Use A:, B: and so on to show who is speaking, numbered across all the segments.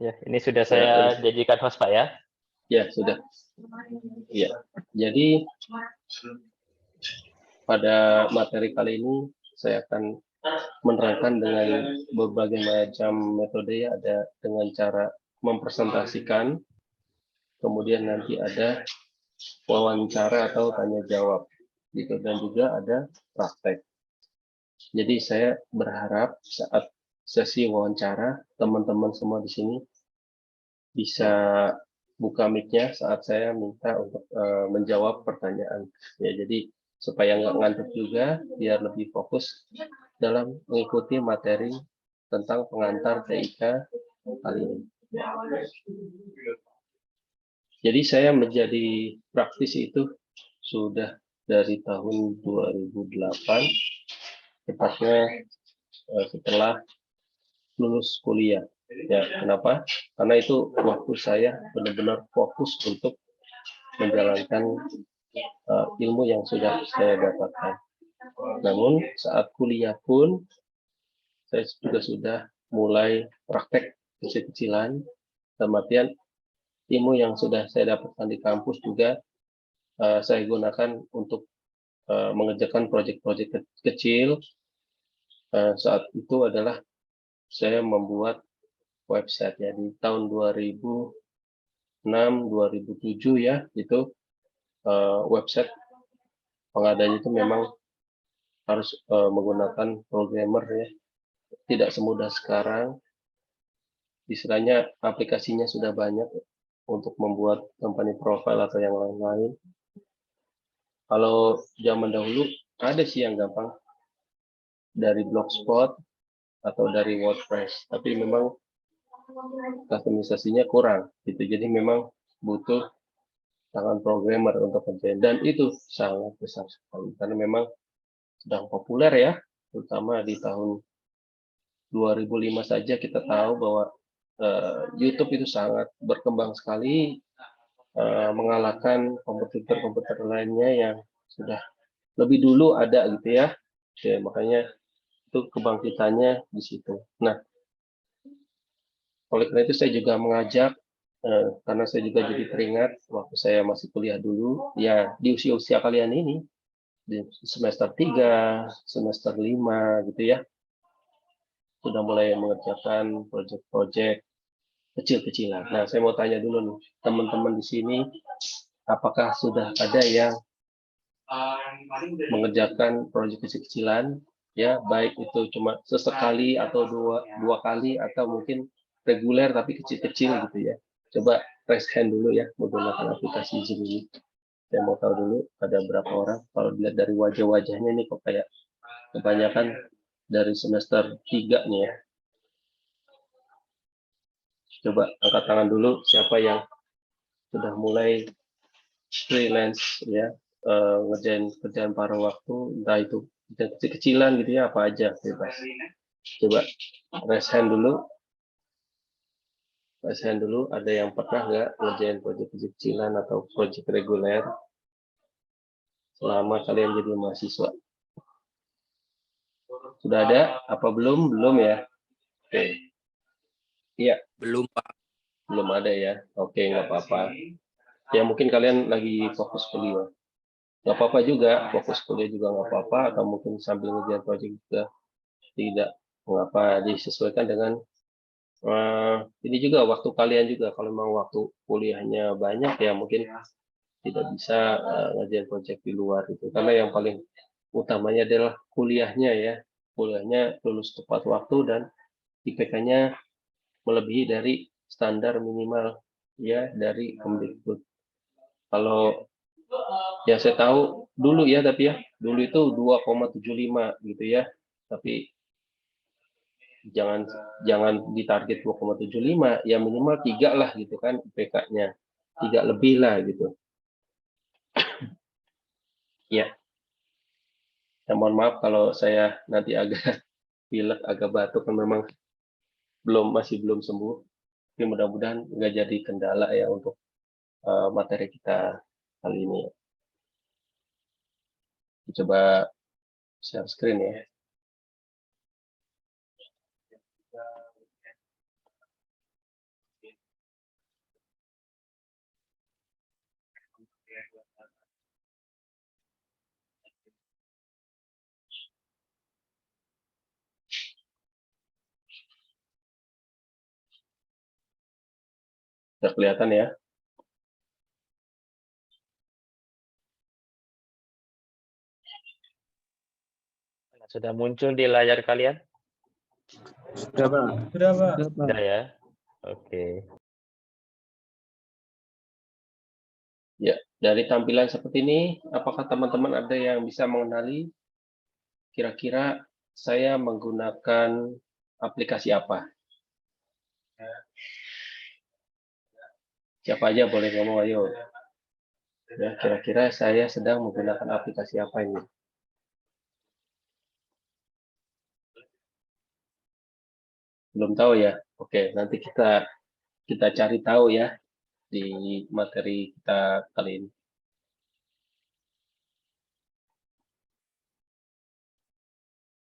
A: Ya, ini sudah
B: Ya,
A: saya jadikan host Pak ya.
B: Ya, sudah. Ya. Jadi pada materi kali ini saya akan menerangkan dengan berbagai macam metode, ya. Ada dengan cara mempresentasikan, kemudian nanti ada wawancara atau tanya jawab gitu, dan juga ada praktek. Jadi saya berharap saat sesi wawancara teman-teman semua di sini bisa buka mic-nya saat saya minta untuk menjawab pertanyaan. Ya, jadi supaya nggak ngantuk juga, biar lebih fokus dalam mengikuti materi tentang pengantar TIK kali ini. Jadi saya menjadi praktisi itu sudah dari tahun 2008, tepatnya setelah lulus kuliah. Ya, kenapa? Karena itu waktu saya benar-benar fokus untuk menjalankan ilmu yang sudah saya dapatkan. Namun saat kuliah pun saya juga sudah mulai praktek kecil-kecilan, dalam artian ilmu yang sudah saya dapatkan di kampus juga saya gunakan untuk mengerjakan proyek-proyek kecil. Saat itu adalah saya membuat website, ya, di tahun 2006 2007, ya, itu website pengadanya itu memang harus menggunakan programmer, ya, tidak semudah sekarang. Istilahnya aplikasinya sudah banyak untuk membuat company profile atau yang lain-lain. Kalau zaman dahulu ada sih yang gampang dari Blogspot atau dari WordPress, tapi memang customisasinya kurang gitu. Jadi memang butuh tangan programmer untuk kerjain, dan itu sangat besar sekali karena memang sedang populer, ya, terutama di tahun 2005 saja kita tahu bahwa YouTube itu sangat berkembang sekali, mengalahkan komputer-komputer lainnya yang sudah lebih dulu ada gitu, ya. Ya, makanya itu kebangkitannya di situ. Nah, oleh karena itu saya juga mengajak, karena saya juga jadi teringat waktu saya masih kuliah dulu, ya, di usia-usia kalian ini, di semester 3, semester 5 gitu, ya, sudah mulai mengerjakan proyek-proyek kecil-kecilan. Nah, saya mau tanya dulu nih, teman-teman di sini, apakah sudah ada yang mengerjakan proyek kecil-kecilan, ya, baik itu cuma sesekali atau dua kali, atau mungkin reguler tapi kecil-kecil gitu, ya. Coba raise hand dulu, ya, menggunakan aplikasi Zoom ini. Saya mau tahu dulu ada berapa orang. Kalau dilihat dari wajah-wajahnya nih kok kayak kebanyakan dari semester 3 nih, ya. Coba angkat tangan dulu siapa yang sudah mulai freelance, ya, ngerjain kerjaan paruh waktu, entah itu kecil-kecilan gitu, ya, apa aja bebas. Coba raise hand dulu. Raise hand dulu, ada yang pernah nggak ngerjain proyek kecil-kecilan atau proyek reguler selama kalian jadi mahasiswa? Sudah ada? Apa belum? Belum, ya? Oke. Iya.
C: Belum, Pak.
B: Belum ada, ya? Oke, nggak apa-apa. Ya, mungkin kalian lagi fokus kuliah. Nggak apa-apa juga, fokus kuliah juga nggak apa-apa, atau mungkin sambil ngerjain proyek juga tidak mengapa, disesuaikan dengan ini juga waktu kalian juga. Kalau memang waktu kuliahnya banyak, ya mungkin tidak bisa ngerjain proyek di luar itu, karena yang paling utamanya adalah kuliahnya, ya, kuliahnya lulus tepat waktu dan IPK-nya melebihi dari standar minimal, ya, dari Kemdikbud. Kalau yang saya tahu dulu, ya, tapi ya dulu itu 2,75 gitu, ya, tapi jangan jangan ditarget 2,75, ya minimal 3 lah gitu kan IPK-nya, 3 lebih lah gitu, ya. Ya, mohon maaf kalau saya nanti agak pilek, agak batuk, kan memang masih belum sembuh, tapi mudah-mudahan nggak jadi kendala, ya, untuk materi kita kali ini. Coba share screen, ya. Sudah kelihatan ya?
A: Sudah muncul di layar kalian?
C: Sudah, Pak.
D: Sudah, Pak.
A: Sudah ya? Oke.
B: Ya, dari tampilan seperti ini, apakah teman-teman ada yang bisa mengenali kira-kira saya menggunakan aplikasi apa? Siapa aja boleh ngomong, ayo. Ya, kira-kira saya sedang menggunakan aplikasi apa ini? Belum tahu ya? Oke, nanti kita cari tahu ya di materi kita kali ini.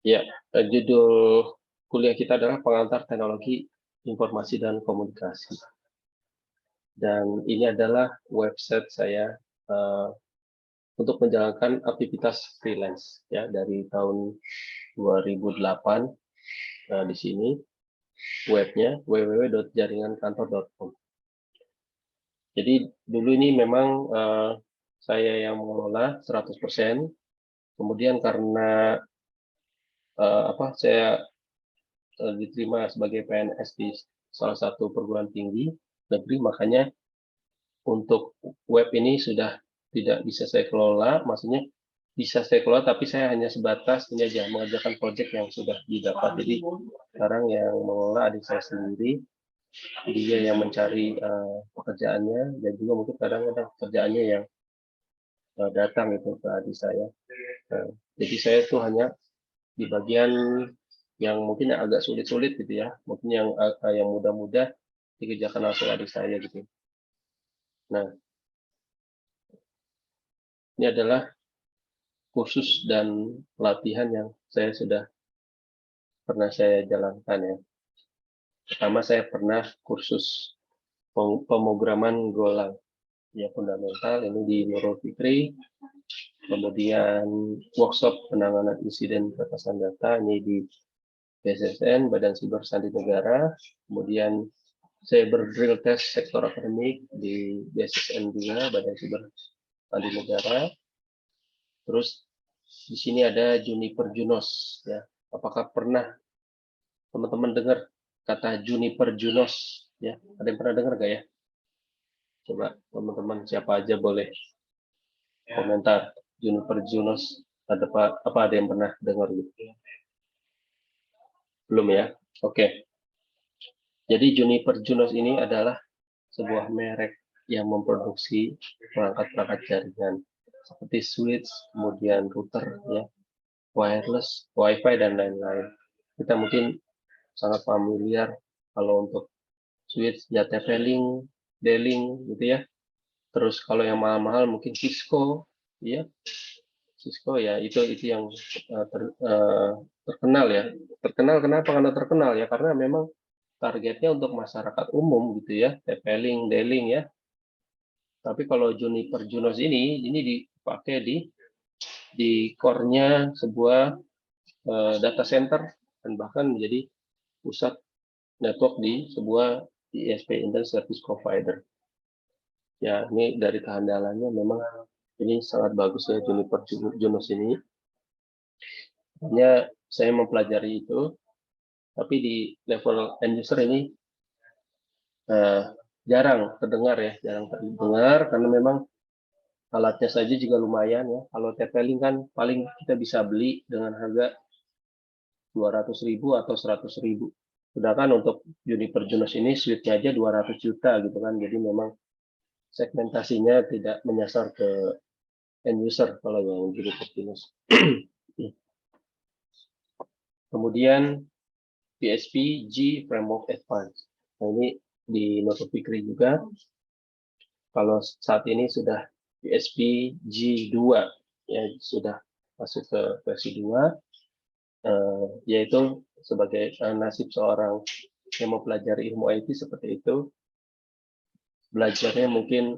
B: Ya, judul kuliah kita adalah Pengantar Teknologi Informasi dan Komunikasi. Dan ini adalah website saya untuk menjalankan aktivitas freelance ya dari tahun 2008. Di sini webnya www.jaringankantor.com. Jadi dulu ini memang saya yang mengelola 100%. Kemudian karena saya diterima sebagai PNS di salah satu perguruan tinggi negeri, makanya untuk web ini sudah tidak bisa saya kelola, maksudnya bisa saya kelola tapi saya hanya sebatas ini aja mengerjakan proyek yang sudah didapat. Jadi sekarang yang mengelola adik saya sendiri, dia yang mencari pekerjaannya, dan juga mungkin kadang ada pekerjaannya yang datang itu ke adik saya. Jadi saya tuh hanya di bagian yang mungkin agak sulit-sulit gitu ya, mungkin yang mudah-mudah dikerjakan langsung adik saya gitu. Nah, ini adalah kursus dan latihan yang saya sudah pernah saya jalankan ya. Pertama saya pernah kursus pemrograman Golang ya, fundamental ini di Nurul Fikri. Kemudian workshop penanganan insiden peretasan data ini di BSSN, Badan Siber Sandi Negara. Kemudian saya berdrill test sektor akademik di BSSN juga, Badan Siber Sandi Negara. Terus di sini ada Juniper Junos ya. Apakah pernah teman-teman dengar kata Juniper Junos ya? Ada yang pernah dengar nggak ya? Coba teman-teman siapa aja boleh komentar. Juniper Junos ada yang pernah dengar gitu? Belum ya? Oke. Jadi Juniper Junos ini adalah sebuah merek yang memproduksi perangkat-perangkat jaringan seperti switch, kemudian router ya, wireless, wifi dan lain-lain. Kita mungkin sangat familiar kalau untuk switch ya TP-Link, D-Link gitu ya. Terus kalau yang mahal-mahal mungkin Cisco ya. Cisco ya itu yang terkenal ya. Terkenal kenapa? Karena terkenal ya karena memang targetnya untuk masyarakat umum gitu ya, TP-Link, D-Link ya. Tapi kalau Juniper Junos ini dipakai di core-nya sebuah data center dan bahkan menjadi pusat network di sebuah ISP, Internet Service Provider. Ya, ini dari kehandalannya memang ini sangat bagus ya Juniper Junos ini. Hanya saya mempelajari itu, tapi di level end user ini jarang terdengar karena memang alatnya saja juga lumayan ya. Kalau TP-Link kan paling kita bisa beli dengan harga 200.000 atau 100.000. Sedangkan untuk Juniper Junos ini suite-nya aja 200 juta gitu kan. Jadi memang segmentasinya tidak menyasar ke end user kalau yang Juniper Junos. Kemudian PSP G Framework Advanced. Nah, ini di Nurul Fikri juga. Kalau saat ini sudah PSP G2 ya sudah masuk ke versi 2, yaitu sebagai nasib seorang yang mempelajari ilmu IT seperti itu, belajarnya mungkin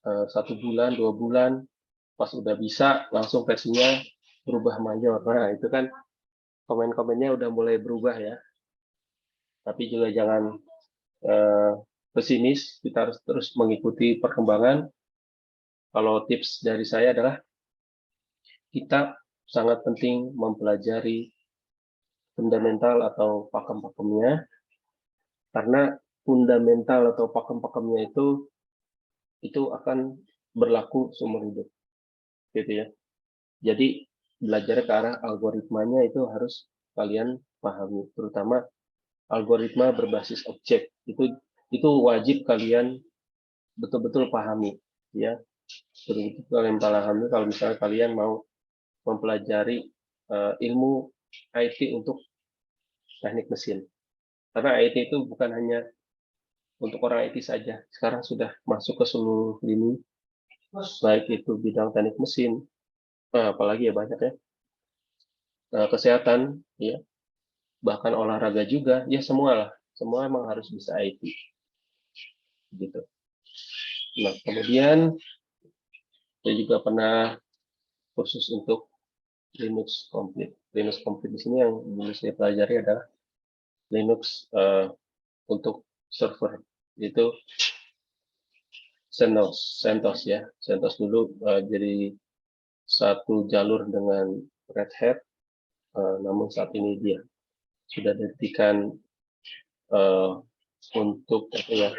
B: 1 bulan, 2 bulan, pas udah bisa langsung versinya berubah mayor. Nah, itu kan komen-komennya udah mulai berubah ya. Tapi juga jangan pesimis, kita harus terus mengikuti perkembangan. Kalau tips dari saya adalah kita sangat penting mempelajari fundamental atau pakem-pakemnya, karena fundamental atau pakem-pakemnya itu akan berlaku seumur hidup, gitu ya. Jadi belajar ke arah algoritmanya itu harus kalian pahami, terutama algoritma berbasis objek itu wajib kalian betul-betul pahami, ya. Betul-betul kalian pahami kalau misalnya kalian mau mempelajari ilmu IT untuk teknik mesin. Karena IT itu bukan hanya untuk orang IT saja, sekarang sudah masuk ke seluruh lini, baik itu bidang teknik mesin, apalagi ya banyak ya, kesehatan, ya, bahkan olahraga juga, ya semua emang harus bisa IT, gitu. Nah, kemudian saya juga pernah khusus untuk Linux Complete. Linux Complete di sini yang dulu saya pelajari adalah Linux untuk server, itu CentOS ya. CentOS dulu jadi satu jalur dengan Red Hat, namun saat ini dia sudah dihentikan untuk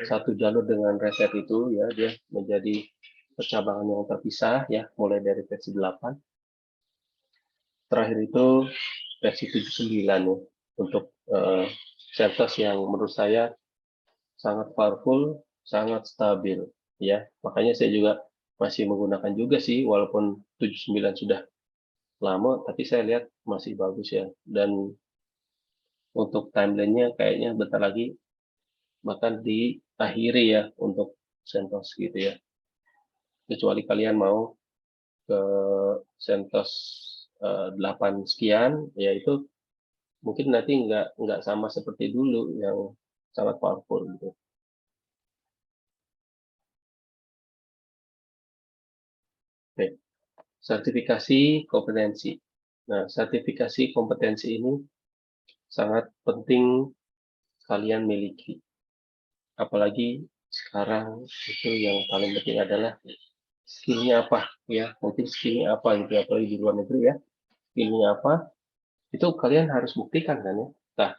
B: satu jalur dengan Red Hat itu ya, dia menjadi percabangan yang terpisah ya, mulai dari versi 8. Terakhir itu versi 79 ya, untuk CentOS yang menurut saya sangat powerful, sangat stabil ya. Makanya saya juga masih menggunakan juga sih, walaupun 79 sudah lama, tapi saya lihat masih bagus ya. Dan untuk timeline-nya kayaknya bentar lagi bahkan diakhiri ya untuk CentOS gitu ya. Kecuali kalian mau ke CentOS 8 sekian, yaitu mungkin nanti nggak sama seperti dulu yang sangat powerful gitu. Oke. Sertifikasi kompetensi. Nah, sertifikasi kompetensi ini sangat penting kalian miliki. Apalagi sekarang itu yang paling penting adalah skillnya apa ya, mungkin skillnya apa gitu, apalagi di luar negeri ya, skillnya apa itu kalian harus buktikan kan ya. Nah,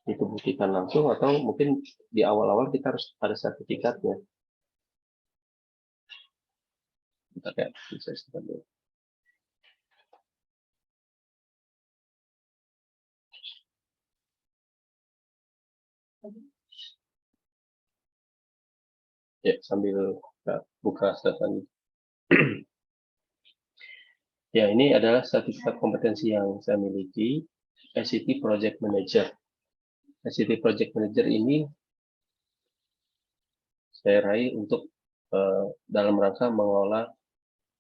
B: itu buktikan langsung atau mungkin di awal-awal kita harus ada sertifikatnya. Bentar ya, bisa start dulu. Ya, sambil buka statan. Ya, ini adalah sertifikat kompetensi yang saya miliki, ICT Project Manager. ICT Project Manager ini saya raih untuk dalam rangka mengelola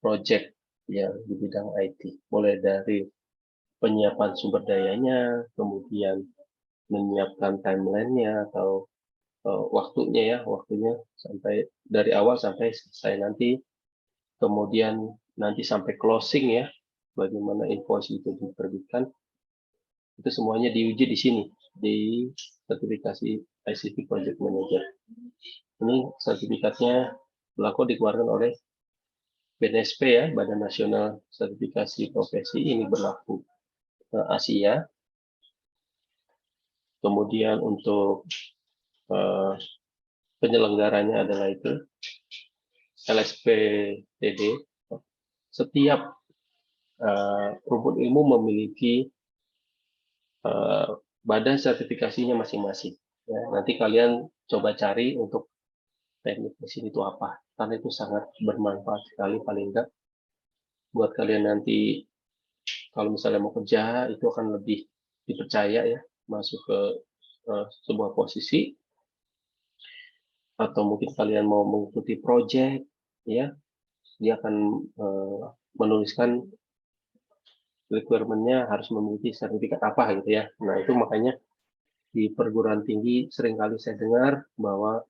B: project yang di bidang IT, mulai dari penyiapan sumber dayanya, kemudian menyiapkan timeline-nya atau waktunya sampai dari awal sampai selesai nanti, kemudian nanti sampai closing ya, bagaimana invoice itu diterbitkan, itu semuanya diuji di sini, di sertifikasi ICT Project Manager. Ini sertifikatnya berlaku dikeluarkan oleh BNSP ya, Badan Nasional Sertifikasi Profesi, ini berlaku Asia. Kemudian untuk penyelenggaranya adalah itu LSPTD. Setiap rumpun ilmu memiliki badan sertifikasinya masing-masing. Ya, nanti kalian coba cari untuk teknik mesin itu apa, karena itu sangat bermanfaat sekali, paling enggak buat kalian nanti kalau misalnya mau kerja itu akan lebih dipercaya ya, masuk ke sebuah posisi, atau mungkin kalian mau mengikuti project ya, dia akan menuliskan requirement-nya harus memiliki sertifikat apa gitu ya. Nah, itu makanya di perguruan tinggi seringkali saya dengar bahwa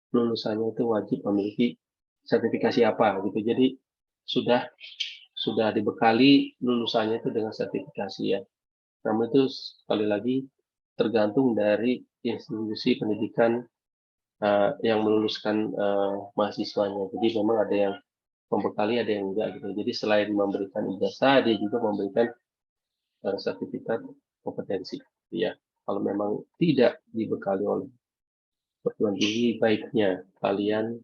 B: lulusannya itu wajib memiliki sertifikasi apa gitu. Jadi sudah dibekali lulusannya itu dengan sertifikasi ya. Namun itu sekali lagi tergantung dari institusi pendidikan yang meluluskan mahasiswanya. Jadi memang ada yang membekali, ada yang enggak gitu. Jadi selain memberikan ijazah, dia juga memberikan sertifikat kompetensi. Ya, kalau memang tidak dibekali oleh perguruan tinggi, baiknya kalian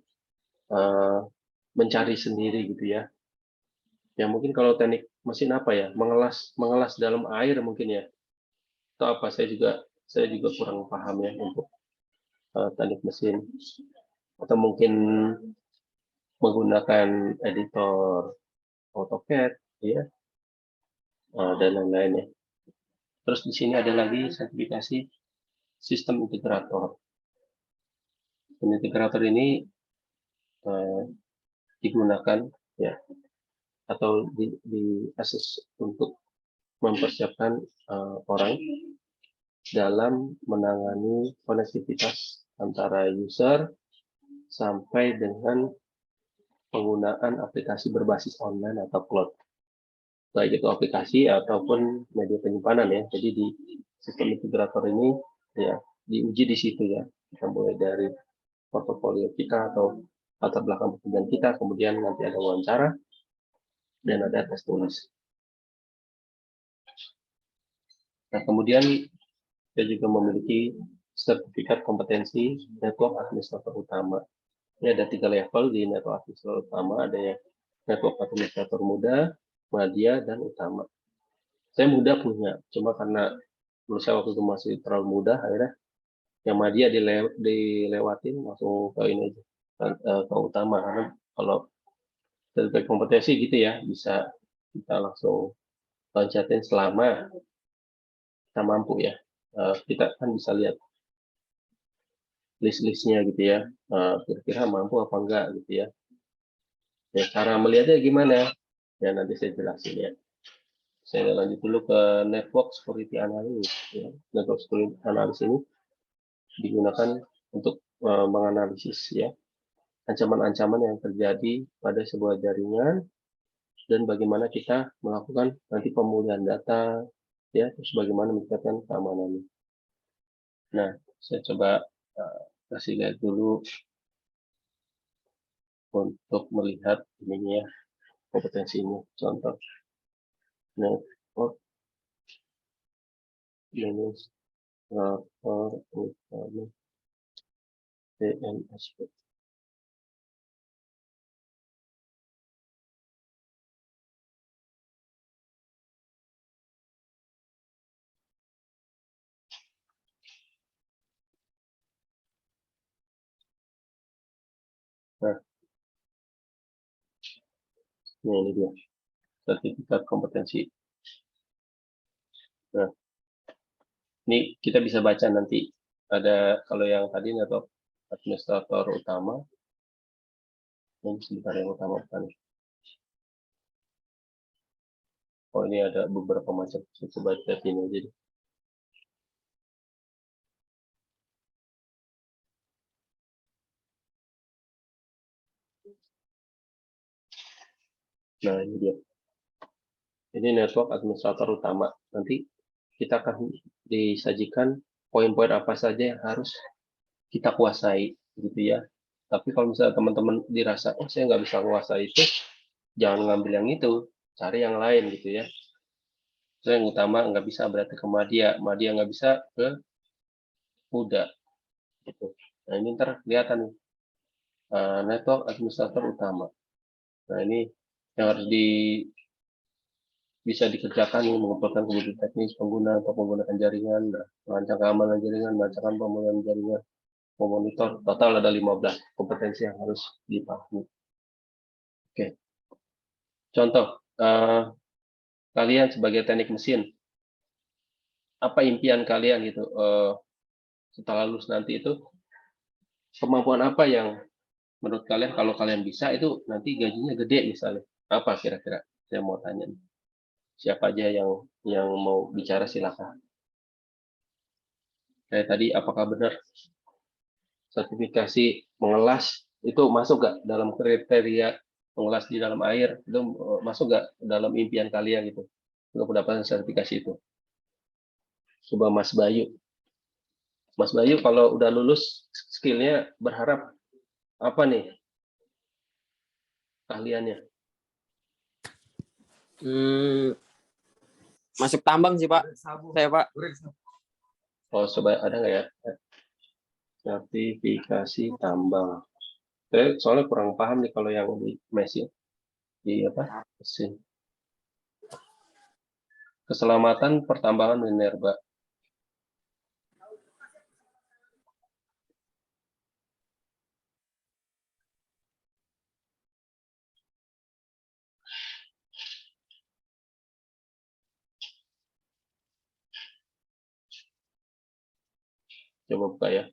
B: mencari sendiri gitu ya. Ya mungkin kalau teknik mesin apa ya, mengelas dalam air mungkin ya. Atau apa? Saya juga kurang paham ya untuk teknik mesin. Atau mungkin menggunakan editor AutoCAD ya, dan lain-lain ya. Terus di sini ada lagi sertifikasi sistem integrator. Integrator ini digunakan ya atau di assess untuk mempersiapkan orang dalam menangani konektivitas antara user sampai dengan penggunaan aplikasi berbasis online atau cloud, baik itu aplikasi ataupun media penyimpanan ya. Jadi di sistem integrator ini ya diuji di situ ya. Kita mulai dari portofolio kita atau latar belakang pekerjaan kita, kemudian nanti ada wawancara dan ada tes tulis. Nah, kemudian kita juga memiliki sertifikat kompetensi network administrator utama. Ini ada 3 level di network administrator utama, ada yang network administrator muda, media, dan utama. Saya muda punya, cuma karena menurut saya waktu itu masih terlalu muda, akhirnya yang media dilewatin langsung ke ini aja, ke utama. Karena kalau sertifikat kompetensi gitu ya, bisa kita langsung loncatin selama kita mampu ya. Kita kan bisa lihat list-listnya gitu ya, kira-kira mampu apa enggak gitu ya. Ya cara melihatnya gimana? Ya nanti saya jelasin ya. Saya lanjut dulu ke network security analysis. Ya. Network security analysis ini digunakan untuk menganalisis ya ancaman-ancaman yang terjadi pada sebuah jaringan dan bagaimana kita melakukan nanti pemulihan data ya, terus bagaimana meningkatkan keamanannya. Nah, saya coba kasih lihat dulu untuk melihat ininya ya, kompetensinya. Contoh network administrator utama DNSP. Nah, ini dia sertifikat kompetensi. Nah, ini kita bisa baca nanti. Ada kalau yang tadi network administrator utama, ini sebentar yang utama bukan. Oh ini ada beberapa macam. Saya coba lihat ini aja. Nah ini dia. Ini network administrator utama. Nanti kita akan disajikan poin-poin apa saja yang harus kita kuasai gitu ya. Tapi kalau misalnya teman-teman dirasa, oh saya nggak bisa kuasai itu, jangan ngambil yang itu, cari yang lain gitu ya. So, yang utama nggak bisa berarti ke media nggak bisa ke muda. Gitu. Nah ini ntar kelihatan network administrator utama. Nah ini yang harus bisa dikerjakan mengumpulkan kebutuhan teknis pengguna untuk menggunakan jaringan, merancang keamanan jaringan, merancang pemulihan jaringan, memonitor. Total ada 15 kompetensi yang harus dipahami. Oke. Contoh, kalian sebagai teknik mesin, apa impian kalian gitu setelah lulus nanti itu, kemampuan apa yang menurut kalian kalau kalian bisa itu nanti gajinya gede misalnya, apa kira-kira? Saya mau tanya. Siapa aja yang mau bicara silakan. Kayak tadi apakah benar sertifikasi mengelas itu masuk nggak dalam kriteria mengelas di dalam air? Itu masuk nggak dalam impian kalian gitu untuk mendapatkan sertifikasi itu? Coba Mas Bayu. Mas Bayu kalau udah lulus skillnya berharap apa nih keahliannya?
C: Masuk tambang sih Pak. Saya Pak.
B: Oh, coba ada nggak ya? Sertifikasi tambang. Saya soalnya kurang paham nih kalau yang di mesin, di apa? Mesin. Keselamatan pertambangan minerba. Coba buka ya.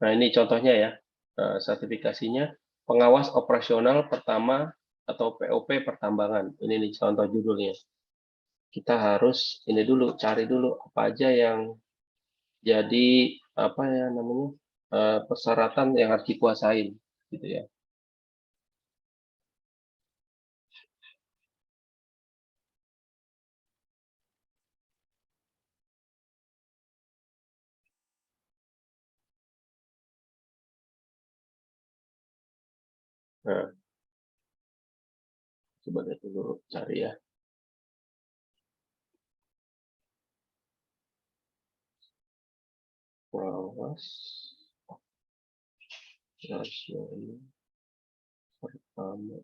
B: Nah, ini contohnya ya. Sertifikasinya pengawas operasional pertama atau POP pertambangan. Ini nih contoh judulnya. Kita harus ini dulu, cari dulu apa aja yang jadi apa ya namanya persyaratan yang harus dikuasain, gitu ya. Nah, coba deh dulu cari ya. Pengawas nasional pertama.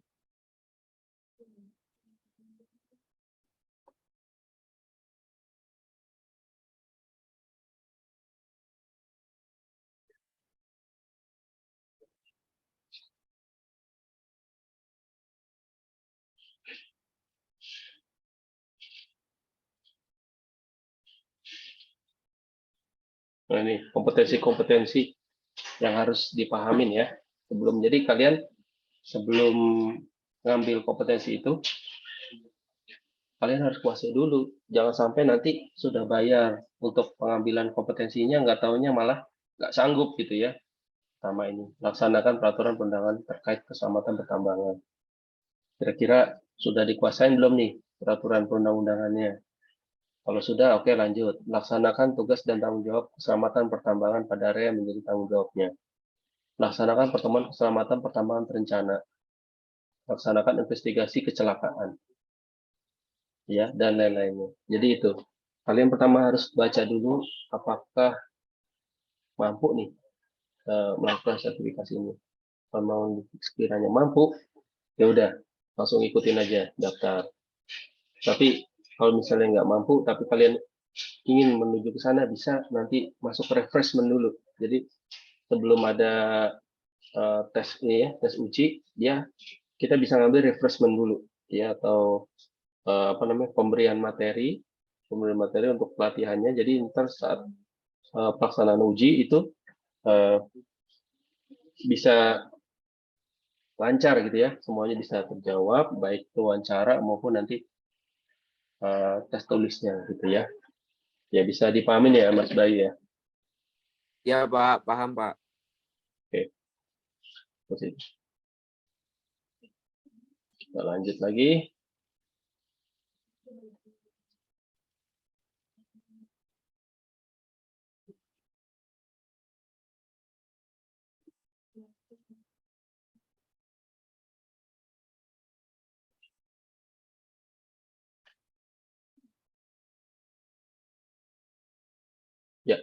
B: Nah, ini kompetensi-kompetensi yang harus dipahamin ya. Jadi kalian sebelum ngambil kompetensi itu, kalian harus kuasai dulu. Jangan sampai nanti sudah bayar untuk pengambilan kompetensinya, nggak taunya malah nggak sanggup gitu ya. Sama ini, laksanakan peraturan perundangan terkait keselamatan pertambangan. Kira-kira sudah dikuasain belum nih peraturan perundang-undangannya? Kalau sudah, oke lanjut. Laksanakan tugas dan tanggung jawab keselamatan pertambangan pada area yang menjadi tanggung jawabnya. Laksanakan pertemuan keselamatan pertambangan terencana. Laksanakan investigasi kecelakaan. Ya, dan lain-lainnya. Jadi itu. Kalian pertama harus baca dulu apakah mampu nih melakukan sertifikasi ini. Kalau sekiranya mampu, ya udah langsung ikutin aja daftar. Tapi kalau misalnya nggak mampu, tapi kalian ingin menuju ke sana, bisa nanti masuk refreshment dulu. Jadi sebelum ada tes ini ya, tes uji, kita bisa ngambil refreshment dulu, ya atau apa namanya pemberian materi untuk pelatihannya. Jadi ntar saat pelaksanaan uji itu bisa lancar gitu ya, semuanya bisa terjawab, baik itu wawancara maupun nanti tes tulisnya gitu ya. Ya bisa dipahamin ya Mas Bayu ya.
C: Ya Pak, paham Pak.
B: Oke. Terus kita lanjut lagi. Ya,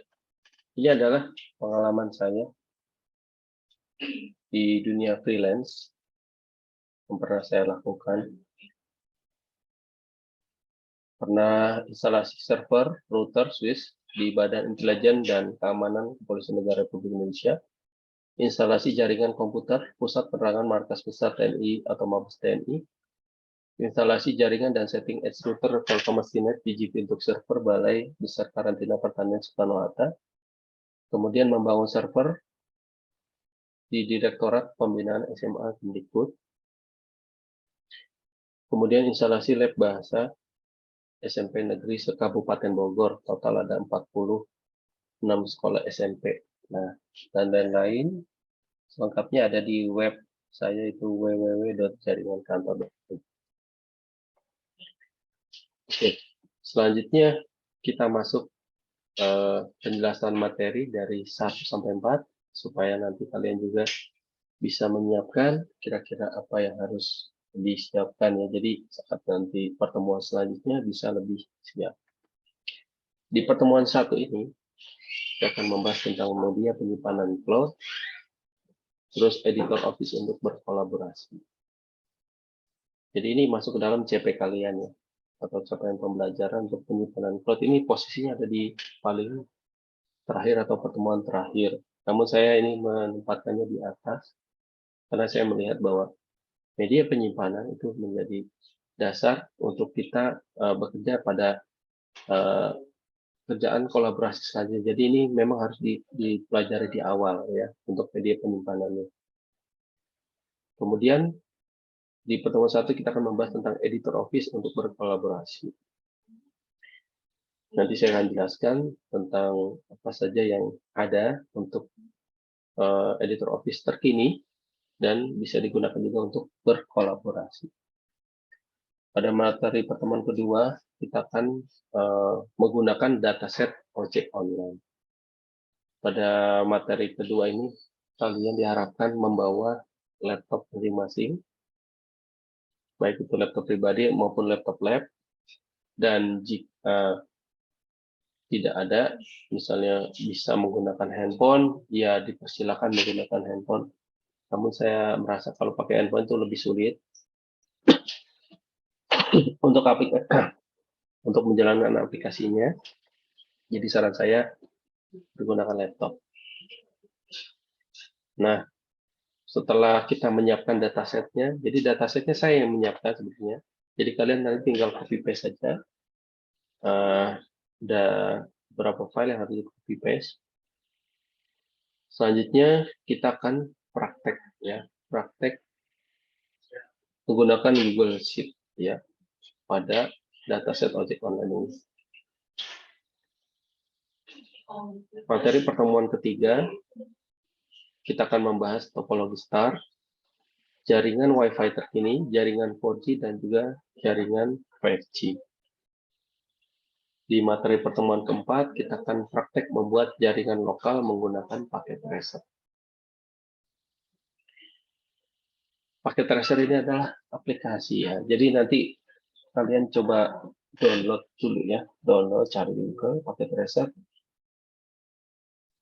B: ini adalah pengalaman saya di dunia freelance yang pernah saya lakukan. Pernah instalasi server, router, switch di Badan Intelijen dan Keamanan Kepolisian Negara Republik Indonesia, instalasi jaringan komputer, pusat penerangan markas besar TNI atau Mabes TNI, instalasi jaringan dan setting edge router Telkomasinet BGP untuk server Balai Besar Karantina Pertanian Soekarno-Hatta, kemudian membangun server di Direktorat Pembinaan SMA Kemdikbud, kemudian instalasi lab bahasa SMP Negeri se-Kabupaten Bogor, total ada 46 sekolah SMP. Nah, dan lain-lain selengkapnya ada di web saya, itu www.jaringankantor.com. Oke, selanjutnya kita masuk penjelasan materi dari 1 sampai 4 supaya nanti kalian juga bisa menyiapkan kira-kira apa yang harus disiapkan ya. Jadi saat nanti pertemuan selanjutnya bisa lebih siap. Di pertemuan 1 ini kita akan membahas tentang media penyimpanan cloud, terus editor Office untuk berkolaborasi. Jadi ini masuk ke dalam CP kalian ya, atau capaian pembelajaran untuk penyimpanan cloud. Ini posisinya ada di paling terakhir atau pertemuan terakhir. Namun saya ini menempatkannya di atas karena saya melihat bahwa media penyimpanan itu menjadi dasar untuk kita bekerja pada kerjaan kolaborasi saja. Jadi ini memang harus dipelajari di awal ya untuk media penyimpanannya. Kemudian di pertemuan 1 kita akan membahas tentang editor Office untuk berkolaborasi. Nanti saya akan jelaskan tentang apa saja yang ada untuk editor Office terkini dan bisa digunakan juga untuk berkolaborasi. Pada materi pertemuan kedua, kita akan menggunakan dataset ojek online. Pada materi kedua ini, kalian diharapkan membawa laptop masing-masing, baik itu laptop pribadi maupun laptop lab, dan jika tidak ada, misalnya bisa menggunakan handphone, ya dipersilakan menggunakan handphone. Namun saya merasa kalau pakai handphone itu lebih sulit untuk untuk menjalankan aplikasinya. Jadi saran saya menggunakan laptop. Nah, setelah kita menyiapkan datasetnya, jadi datasetnya saya yang menyiapkan sebenarnya. Jadi kalian nanti tinggal copy paste saja. Ada beberapa file yang harus di copy paste. Selanjutnya kita akan praktek ya, praktek menggunakan Google Sheet ya pada dataset ojek online ini. Materi pertemuan ketiga, kita akan membahas topologi STAR, jaringan Wi-Fi terkini, jaringan 4G, dan juga jaringan 5G. Di materi pertemuan keempat, kita akan praktek membuat jaringan lokal menggunakan paket tracer. Paket tracer ini adalah aplikasi ya, jadi nanti kalian coba download dulu ya, download, cari Google paket tracer.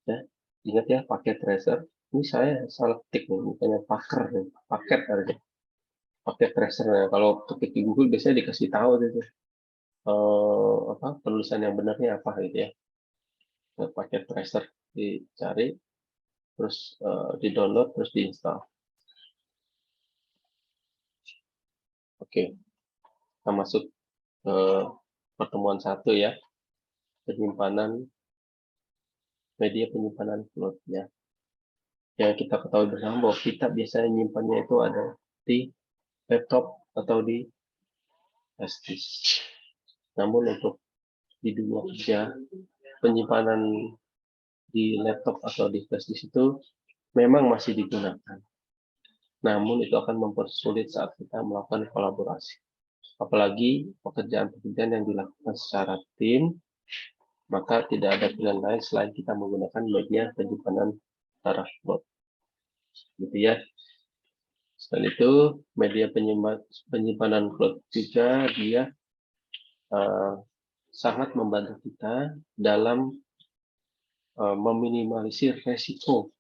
B: Ya, ingat ya, paket tracer. Ini saya salah ketik nih, bukannya packer nih, paket aja. Paket tracer. Nah, kalau ketik di Google biasanya dikasih tahu gitu. Penulisan yang benarnya apa gitu ya. Nah, paket tracer dicari, terus di-download, terus diinstal. Oke, kita masuk ke pertemuan 1 ya, media penyimpanan cloud ya. Yang kita ketahui bersama bahwa kita biasanya menyimpannya itu ada di laptop atau di flash disk. Namun untuk di dunia kerja, penyimpanan di laptop atau di flash disk itu memang masih digunakan. Namun itu akan mempersulit saat kita melakukan kolaborasi. Apalagi pekerjaan-pekerjaan yang dilakukan secara tim, maka tidak ada pilihan lain selain kita menggunakan media penyimpanan secara cloud. Gitu ya. Selain itu, media penyimpanan cloud juga dia sangat membantu kita dalam meminimalisir resiko.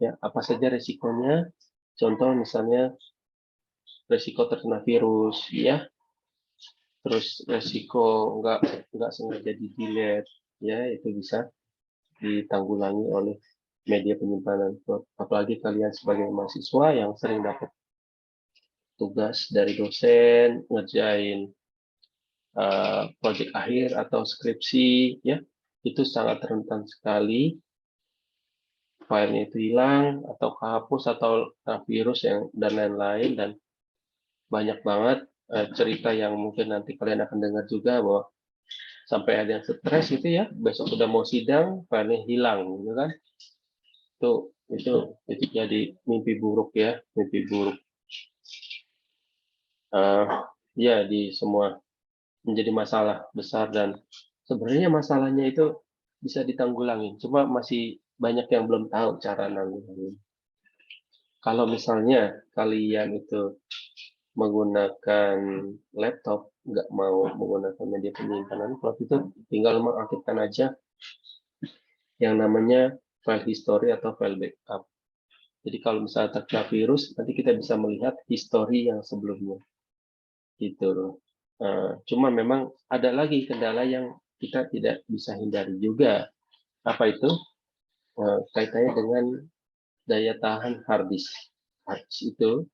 B: Ya, apa saja resikonya? Contoh misalnya resiko terkena virus, ya, terus resiko nggak sengaja di-delete, ya, itu bisa ditanggulangi oleh media penyimpanan cloud. Apalagi kalian sebagai mahasiswa yang sering dapat tugas dari dosen, ngerjain proyek akhir atau skripsi, ya, itu sangat rentan sekali filenya itu hilang atau kehapus atau virus yang dan lain-lain, dan banyak banget cerita yang mungkin nanti kalian akan dengar juga bahwa sampai ada yang stres gitu ya, besok udah mau sidang filenya hilang gitu kan. Itu jadi mimpi buruk ya, mimpi buruk. Ya, di semua menjadi masalah besar, dan sebenarnya masalahnya itu bisa ditanggulangi, cuma masih banyak yang belum tahu cara nanggulangi. Kalau misalnya kalian itu menggunakan laptop, nggak mau menggunakan media penyimpanan cloud, itu tinggal mengaktifkan aja yang namanya file history atau file backup. Jadi kalau misalnya terkena virus, nanti kita bisa melihat history yang sebelumnya. Gitu loh. Cuma memang ada lagi kendala yang kita tidak bisa hindari juga. Apa itu? Kaitannya dengan daya tahan hard disk. Hard disk itu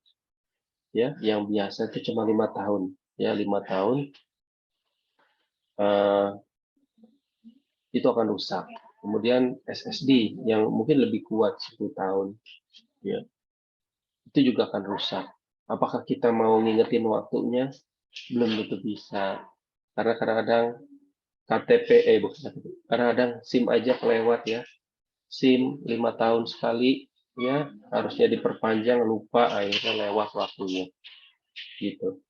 B: ya yang biasa itu cuma 5 tahun. Ya, 5 tahun itu akan rusak. Kemudian SSD yang mungkin lebih kuat 10 tahun. Ya, itu juga akan rusak. Apakah kita mau ngingetin waktunya? Belum tentu bisa. Karena kadang-kadang kadang-kadang SIM aja kelewat ya. SIM 5 tahun sekali ya, harusnya diperpanjang, lupa, akhirnya lewat waktunya. Gitu.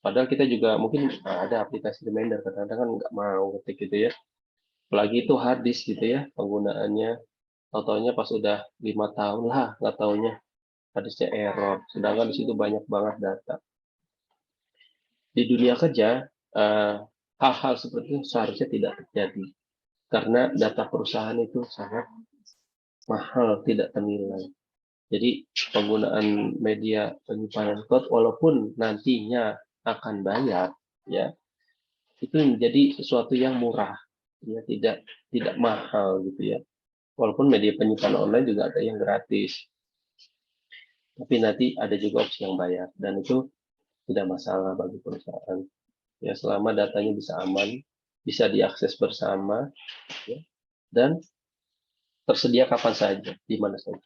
B: Padahal kita juga mungkin ada aplikasi reminder, kadang-kadang kan nggak mau ketik gitu ya. Apalagi itu hard disk gitu ya, penggunaannya. Tahu-taunya pas udah 5 tahun lah, nggak taunya harddisknya error. Sedangkan di situ banyak banget data. Di dunia kerja, hal-hal seperti itu seharusnya tidak terjadi. Karena data perusahaan itu sangat mahal, tidak ternilai. Jadi penggunaan media penyimpanan cloud, walaupun nantinya akan bayar, ya itu menjadi sesuatu yang murah, ya tidak mahal gitu ya. Walaupun media penyimpanan online juga ada yang gratis, tapi nanti ada juga opsi yang bayar, dan itu tidak masalah bagi perusahaan. Ya, selama datanya bisa aman, bisa diakses bersama, ya, dan tersedia kapan saja, di mana saja.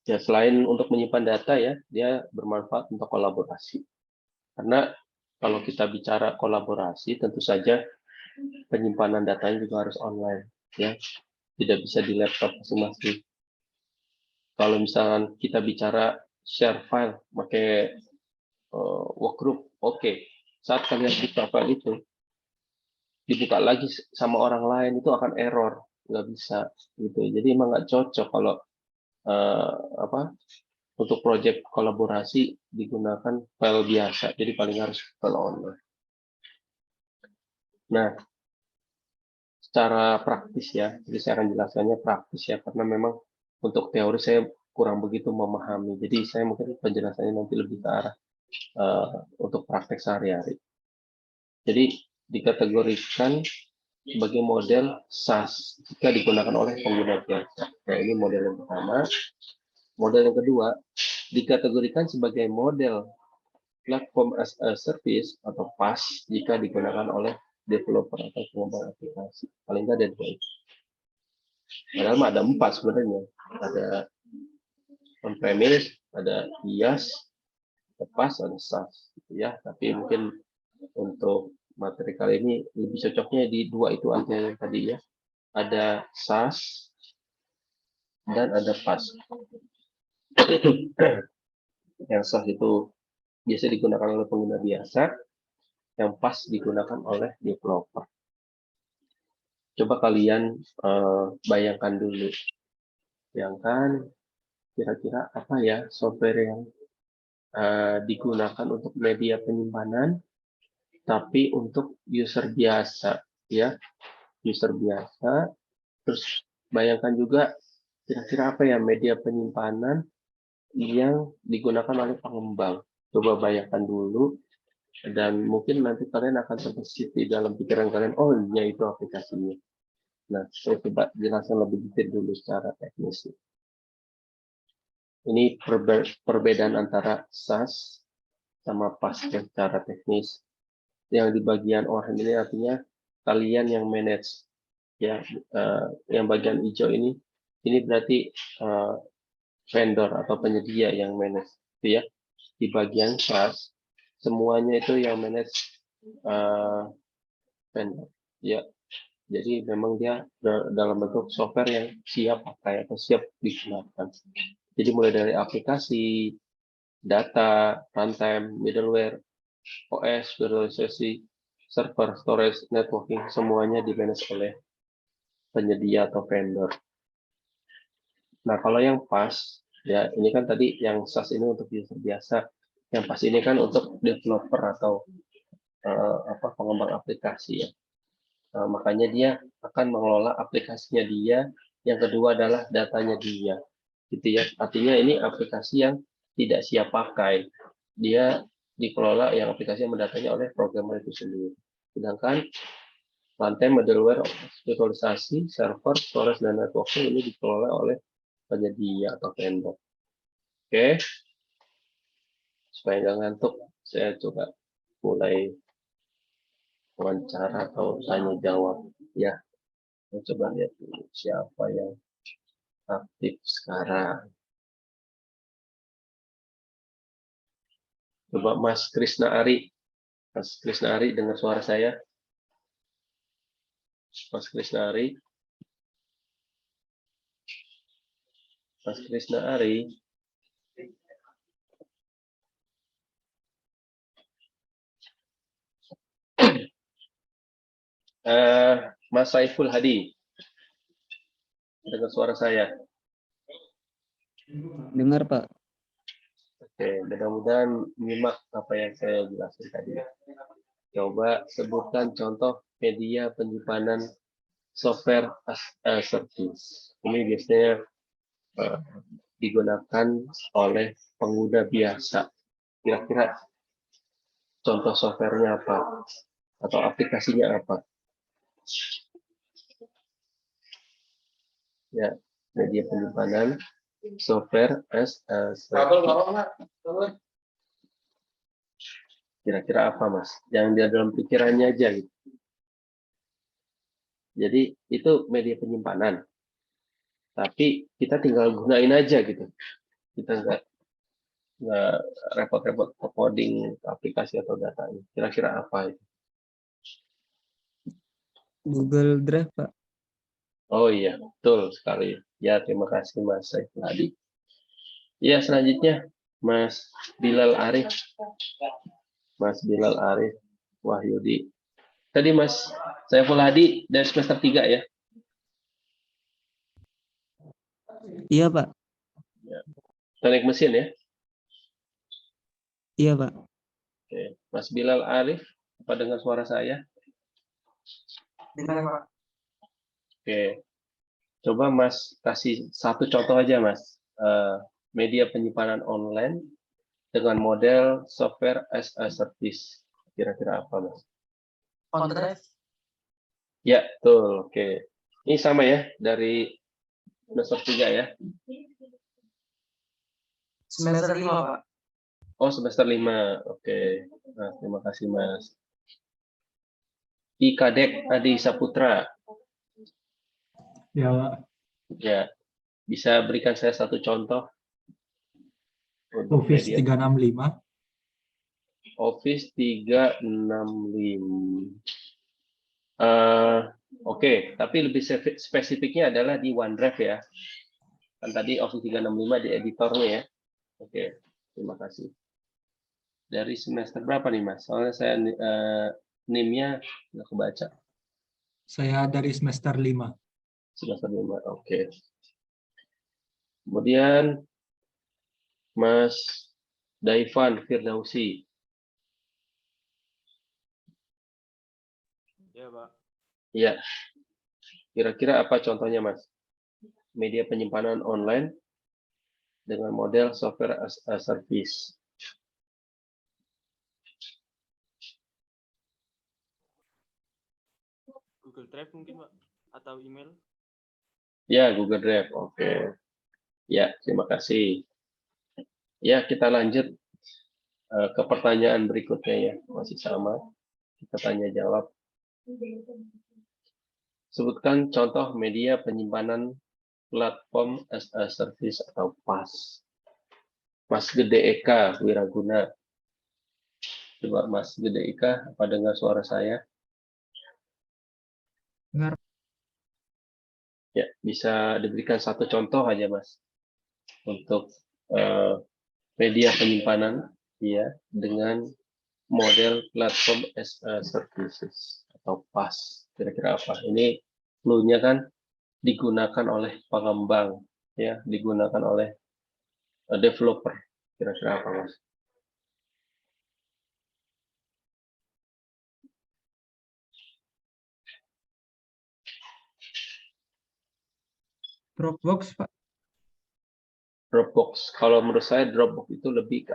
B: Ya, selain untuk menyimpan data ya, dia bermanfaat untuk kolaborasi. Karena kalau kita bicara kolaborasi, tentu saja penyimpanan datanya juga harus online, ya, tidak bisa di laptop masing-masing. Kalau misalkan kita bicara share file, pakai workgroup, oke. Saat kalian buka file itu, dibuka lagi sama orang lain, itu akan error, nggak bisa gitu. Jadi emang nggak cocok kalau untuk proyek kolaborasi digunakan file biasa, jadi paling harus file online. Nah, secara praktis ya, jadi saya akan jelaskannya praktis ya, karena memang untuk teori saya kurang begitu memahami, jadi saya mungkin penjelasannya nanti lebih ke arah untuk praktek sehari-hari. Jadi dikategorikan sebagai model SaaS jika digunakan oleh pengguna biasa. Nah, ini model yang pertama. Model yang kedua dikategorikan sebagai model platform as a service atau PaaS jika digunakan oleh developer atau pengembang aplikasi. Paling nggak ada dua itu. Padahal ada 4 sebenarnya. Ada on-premise, ada IaaS, ada PaaS, ada SaaS. Gitu ya. Tapi mungkin untuk materi kali ini lebih cocoknya di 2 itu aja yang tadi ya. Ada SaaS dan ada PaaS. Yang SaaS itu biasa digunakan oleh pengguna biasa, yang PaaS digunakan oleh developer. Coba kalian bayangkan dulu, bayangkan kira-kira apa ya software yang digunakan untuk media penyimpanan, tapi untuk user biasa, ya, user biasa. Terus bayangkan juga kira-kira apa ya media penyimpanan yang digunakan oleh pengembang. Coba bayangkan dulu, dan mungkin nanti kalian akan terbesit di dalam pikiran kalian, oh ya itu aplikasinya. Nah, saya coba jelaskan lebih detail dulu secara teknis. Ini perbedaan antara SaaS sama PaaS secara teknis. Yang di bagian oranye ini artinya kalian yang manage ya, yang bagian hijau ini berarti vendor atau penyedia yang manage itu ya. Di bagian SaaS semuanya itu yang manage vendor ya. Jadi memang dia dalam bentuk software yang siap pakai atau siap digunakan. Jadi mulai dari aplikasi, data, runtime, middleware, OS, virtualisasi, server, storage, networking, semuanya di-manage oleh penyedia atau vendor. Nah, kalau yang PaaS, ya ini kan tadi yang SaaS ini untuk user biasa, yang PaaS ini kan untuk developer atau pengembang aplikasi ya. Makanya dia akan mengelola aplikasinya dia. Yang kedua adalah datanya dia, gitu ya. Artinya ini aplikasi yang tidak siap pakai. Dia dikelola yang aplikasi yang mendatanya oleh programmer itu sendiri. Sedangkan runtime, middleware, virtualisasi, server, storage, dan networking ini dikelola oleh penyedia atau vendor. Oke, supaya nggak ngantuk, saya coba mulai wawancara atau tanya jawab ya. Saya coba lihat dulu siapa yang aktif sekarang. Coba Mas Krisna Ari. Mas Krisna Ari, dengar suara saya? Mas Krisna Ari. Mas Krisna Ari. Mas Saiful Hadi. Dengar suara saya?
C: Dengar, Pak.
B: Oke, mudah-mudahan nyimak apa yang saya jelaskan tadi. Coba sebutkan contoh media penyimpanan software as a service. Ini biasanya digunakan oleh pengguna biasa. Kira-kira contoh softwarenya apa? Atau aplikasinya apa? Ya, media penyimpanan software as a service. Kira-kira apa, Mas? Yang dia dalam pikirannya aja gitu. Jadi itu media penyimpanan. Tapi kita tinggal gunain aja gitu. Kita nggak repot-repot coding aplikasi atau datanya. Kira-kira apa itu?
C: Google Drive, Pak.
B: Oh iya, betul sekali. Ya, terima kasih Mas Saiful Hadi. Ya, selanjutnya Mas Bilal Arif. Mas Bilal Arif Wahyudi. Tadi Mas Saiful Hadi dari semester 3 ya?
C: Iya, Pak.
B: Teknik mesin ya?
C: Iya, Pak.
B: Oke. Mas Bilal Arif, apa dengar suara saya?
C: Dengar, Pak.
B: Oke. Coba Mas kasih satu contoh aja Mas. Media penyimpanan online dengan model software as a service. Kira-kira apa Mas?
C: OneDrive.
B: Ya, betul. Oke. Ini sama ya dari semester 3 ya?
C: Semester 5, Pak.
B: Oh, semester 5. Oke. Nah, terima kasih Mas. Ikadek Adi Saputra.
D: Ya, Pak.
B: Ya, bisa berikan saya satu contoh untuk
D: Office
B: media
D: 365.
B: Office 365. Oke, tapi lebih spesifiknya adalah di OneDrive ya. Kan tadi Office 365 di editornya ya. Oke, terima kasih. Dari semester berapa nih Mas? Soalnya saya NIM-nya nggak kebaca.
D: Saya dari semester 5.
B: Semester 5, oke. Kemudian Mas Daivan Firdausi.
C: Iya, Pak.
B: Ya, kira-kira apa contohnya Mas? Media penyimpanan online dengan model software as a service.
C: Google Drive mungkin, Pak. Atau email.
B: Ya, Google Drive. Oke. Ya, terima kasih. Ya, kita lanjut ke pertanyaan berikutnya ya. Masih sama. Kita tanya jawab. Sebutkan contoh media penyimpanan platform as a service atau PaaS. Mas Gede Eka Wiraguna. Coba Mas Gede Eka, apa dengar suara saya?
C: Dengar.
B: Ya, bisa diberikan satu contoh aja, Mas, untuk media penyimpanan, ya, dengan model platform as a services atau PaaS. Kira-kira apa? Ini clue-nya kan digunakan oleh pengembang, ya, digunakan oleh developer. Kira-kira apa, Mas?
C: Dropbox, Pak.
B: Dropbox. Kalau menurut saya Dropbox itu lebih ke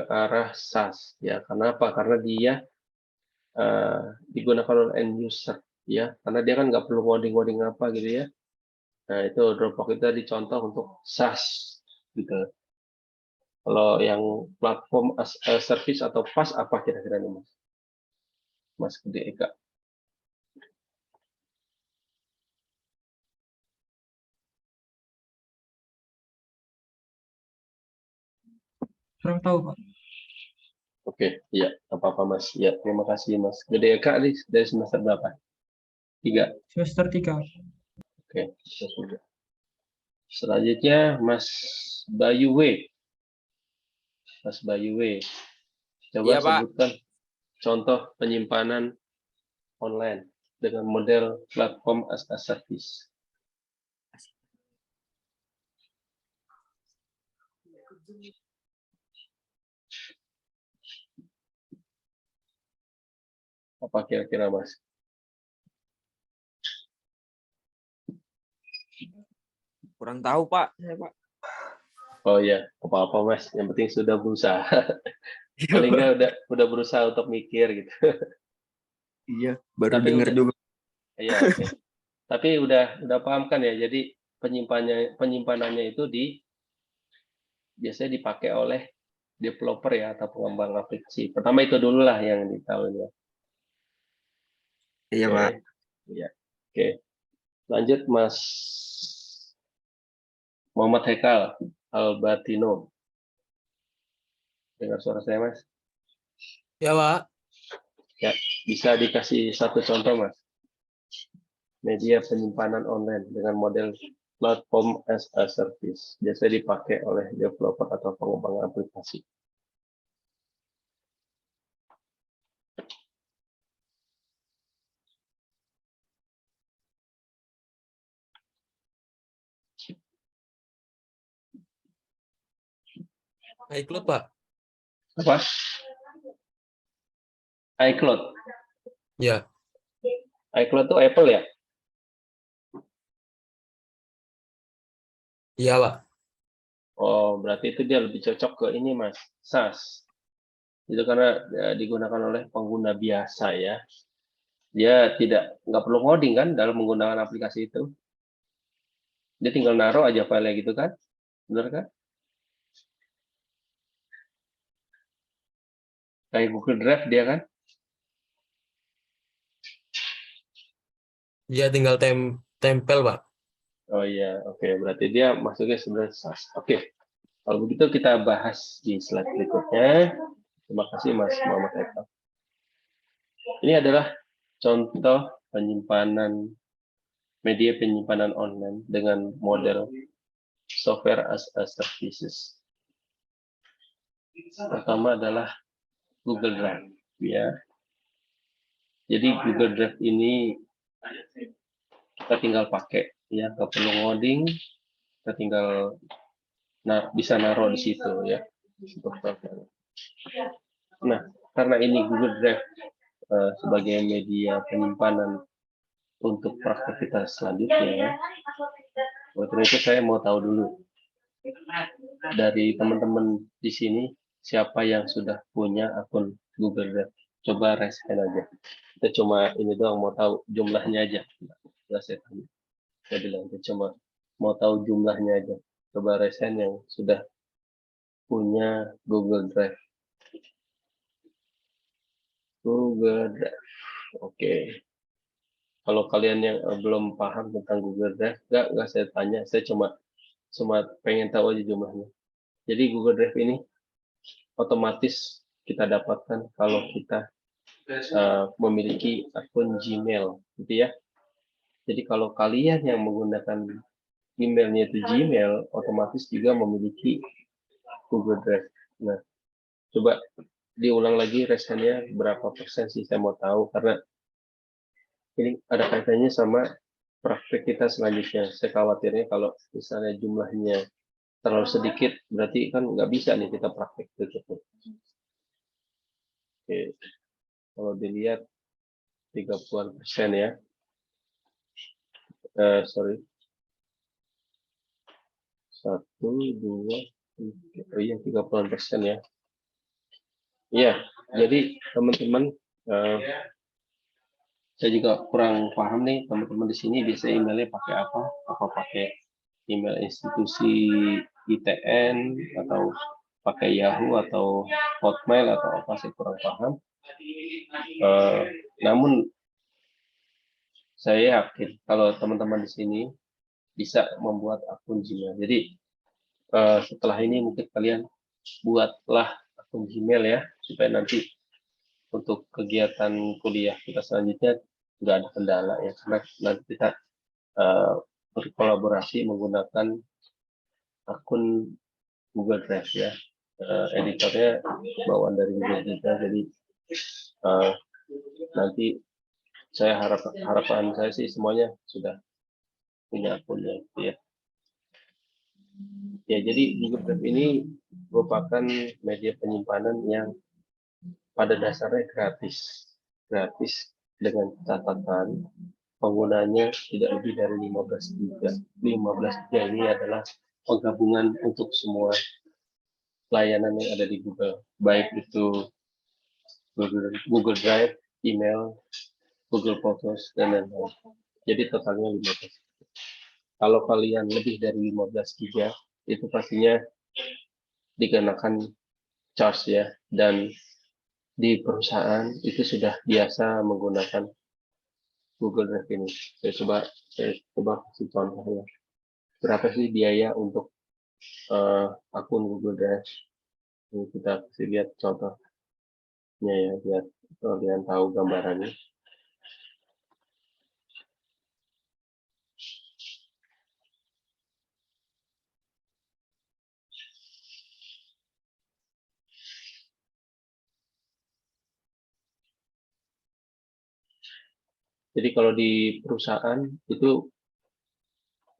B: arah SaaS, ya. Karena apa? Karena dia digunakan oleh end user, ya. Karena dia kan nggak perlu ngoding-ngoding apa gitu ya. Nah, itu Dropbox itu dicontoh untuk SaaS gitu. Kalau yang platform as a service atau PaaS apa kira-kira nih, Mas? Mas Gede Eka.
C: Kurang tahu, Pak.
B: Oke, ya, apa-apa, Mas. Ya, terima kasih, Mas Gede Eka dari semester berapa? 3.
C: Semester 3.
B: Oke, sudah. Selanjutnya Mas Bayu W. Mas Bayu W. Coba
E: Iya, Pak.
B: sebutkan contoh penyimpanan online dengan model platform as a service. Apa kira-kira, Mas?
E: Kurang tahu, Pak. Saya, Pak.
B: Oh ya, apa-apa, Mas. Yang penting sudah berusaha. Paling nggak udah berusaha untuk mikir gitu.
E: Iya, baru
B: Tapi
E: dengar
B: udah,
E: juga.
B: iya, oke. Tapi udah paham kan ya. Jadi penyimpanannya itu biasanya dipakai oleh developer ya atau pengembang aplikasi. Pertama itu dulu lah yang ditahu ya.
E: Iya,
B: Oke.
E: Pak.
B: Ya. Oke. Lanjut Mas Muhammad Hekal Albatino. Dengar suara saya, Mas?
E: Ya, Pak.
B: Ya, bisa dikasih satu contoh, Mas. Media penyimpanan online dengan model platform as a service. Biasanya dipakai oleh developer atau pengembang aplikasi.
E: iCloud, Pak.
B: Apa? iCloud.
E: Ya.
B: iCloud itu Apple ya?
E: Iya, Pak.
B: Oh, berarti itu dia lebih cocok ke ini, Mas. SaaS. Itu karena digunakan oleh pengguna biasa ya. Dia nggak perlu ngoding kan dalam menggunakan aplikasi itu. Dia tinggal naruh aja file gitu kan. Benar kan? Kayak Google Drive dia kan.
E: Dia tinggal tempel, Pak.
B: Oh iya, oke. Berarti dia masuknya sebenarnya SaaS. Oke. Kalau begitu kita bahas di slide berikutnya. Terima kasih Mas Muhammad Eka. Ini adalah contoh media penyimpanan online dengan model software as a services. Pertama adalah Google Drive, ya. Jadi Google Drive ini kita tinggal pakai, ya, nggak perlu ngoding, kita tinggal bisa naruh di situ, ya. Nah, karena ini Google Drive sebagai media penyimpanan untuk beraktivitas selanjutnya, waktu itu saya mau tahu dulu dari teman-teman di sini siapa yang sudah punya akun Google Drive. Coba raise hand aja. Kita cuma ini doang mau tahu jumlahnya aja. Nggak saya tanya. Saya bilang kita cuma mau tahu jumlahnya aja. Coba raise hand yang sudah punya Google Drive. Google Drive. Oke. Kalau kalian yang belum paham tentang Google Drive, nggak saya tanya, saya cuma pengen tahu aja jumlahnya. Jadi Google Drive ini otomatis kita dapatkan kalau kita memiliki akun Gmail, gitu ya. Jadi kalau kalian yang menggunakan emailnya itu Gmail, otomatis juga memiliki Google Drive. Nah, coba diulang lagi resennya berapa persen sih, saya mau tahu, karena ini ada kaitannya sama praktek kita selanjutnya. Saya khawatirnya kalau misalnya jumlahnya terlalu sedikit, berarti kan nggak bisa nih kita praktek gitu. Oke, kalau dilihat 30% ya. Sorry. 1, 2, 3. Oh iya, 30% ya. Iya, jadi teman-teman, saya juga kurang paham nih, teman-teman di sini biasanya emailnya pakai apa? Apa pakai email institusi ITN atau pakai Yahoo atau Hotmail atau apa, saya kurang paham. Namun saya yakin kalau teman-teman di sini bisa membuat akun Gmail. Jadi setelah ini mungkin kalian buatlah akun Gmail ya, supaya nanti untuk kegiatan kuliah kita selanjutnya nggak ada kendala ya, karena nanti kita berkolaborasi menggunakan akun Google Drive ya. Editornya bawaan dari Google Drive, jadi nanti saya harapan saya sih semuanya sudah punya akunnya gitu ya. Ya, jadi Google Drive ini merupakan media penyimpanan yang pada dasarnya gratis dengan catatan penggunanya tidak lebih dari 15 giga. 15 giga ini adalah penggabungan untuk semua layanan yang ada di Google, baik itu Google Drive, email, Google Photos, dan lain-lain. Jadi totalnya 15. Kalau kalian lebih dari 15 giga, itu pastinya dikenakan charge ya, dan di perusahaan itu sudah biasa menggunakan Google Drive ini. Saya coba kasih contoh ya. Berapa sih biaya untuk akun Google Drive? Ini kita kasih lihat contohnya ya, biar kalian tahu gambarannya. Jadi kalau di perusahaan itu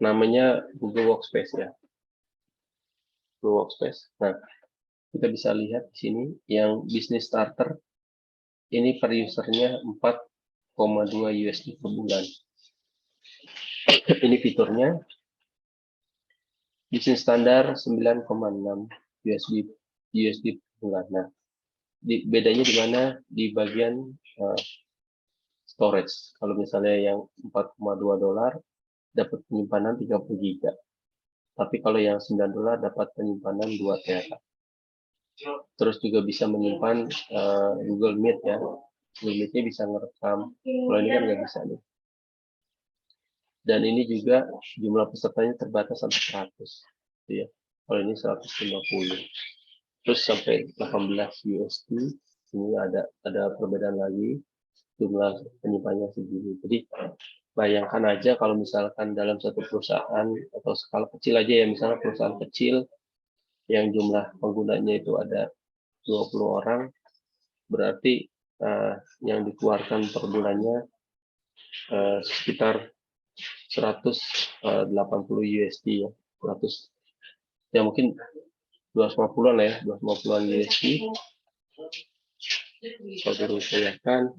B: namanya Google Workspace ya. Google Workspace. Nah, kita bisa lihat di sini yang Business Starter ini per usernya 4,2 USD per bulan. Ini fiturnya. Business Standar 9,6 USD per bulan. Nah, bedanya di mana? Di bagian storage. Kalau misalnya yang 4,2 dolar dapat penyimpanan 30 giga. Tapi kalau yang 9 dolar dapat penyimpanan 2 tera. Terus juga bisa menyimpan Google Meet ya. Google Meet-nya bisa ngerekam. Kalau ini kan nggak bisa nih. Dan ini juga jumlah pesertanya terbatas sampai 100. Ya. Kalau ini 150. Terus sampai 18 USD. Ini ada perbedaan lagi. Jumlah penyimpanannya segini. Jadi bayangkan aja kalau misalkan dalam satu perusahaan atau skala kecil aja ya, misalnya perusahaan kecil yang jumlah penggunanya itu ada 20 orang, berarti yang dikeluarkan per bulannya sekitar 180 USD ya, 100 ya, mungkin 250-an lah ya, 250-an USD. Kalau diusahakan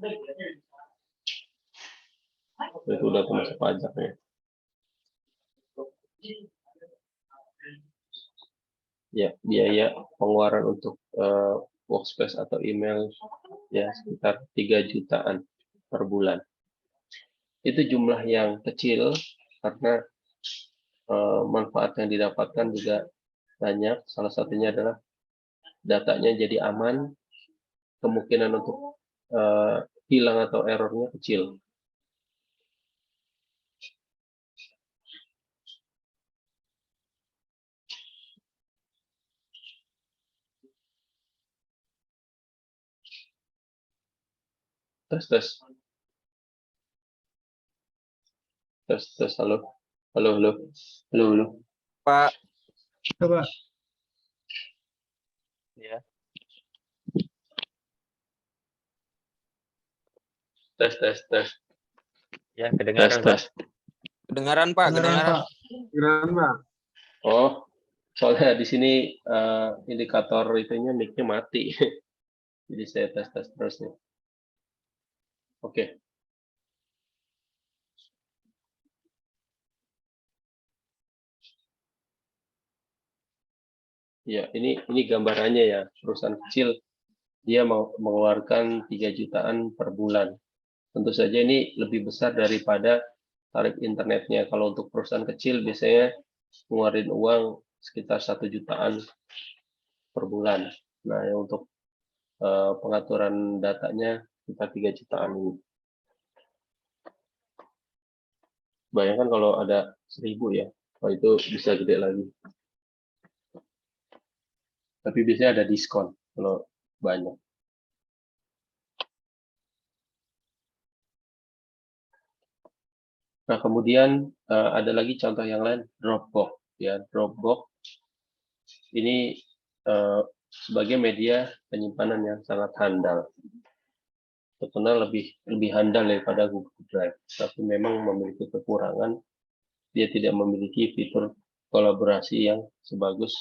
B: itu udah termasuk pajak ya. Ya, biaya pengeluaran untuk Workspace atau email ya sekitar 3 jutaan per bulan. Itu jumlah yang kecil karena manfaat yang didapatkan juga banyak. Salah satunya adalah datanya jadi aman, kemungkinan untuk hilang atau errornya kecil. Tes, tes. Tes, tes, halo. Halo, halo. Halo, halo.
E: Pak.
C: Coba.
A: Ya.
B: Tes, tes, tes.
A: Ya,
B: Tes,
A: kedengaran, Pak.
B: tes.
E: Kedengaran, Pak.
C: Kedengaran,
E: Kedengaran.
C: Pak.
B: Oh, soalnya di sini indikator itunya mic-nya mati. Jadi saya tes-tes terus nih. Oke. Ya, ini gambarannya ya. Perusahaan kecil dia mau mengeluarkan 3 jutaan per bulan. Tentu saja ini lebih besar daripada tarif internetnya. Kalau untuk perusahaan kecil biasanya ngeluarin uang sekitar 1 jutaan per bulan. Nah, yang untuk pengaturan datanya kita 3 jutaan ini. Bayangkan kalau ada 1000 ya, oh itu bisa gede lagi. Tapi biasanya ada diskon kalau banyak. Nah, kemudian ada lagi contoh yang lain, Dropbox. Ya, Dropbox ini sebagai media penyimpanan yang sangat handal. Terkenal lebih handal daripada Google Drive, tapi memang memiliki kekurangan. Dia tidak memiliki fitur kolaborasi yang sebagus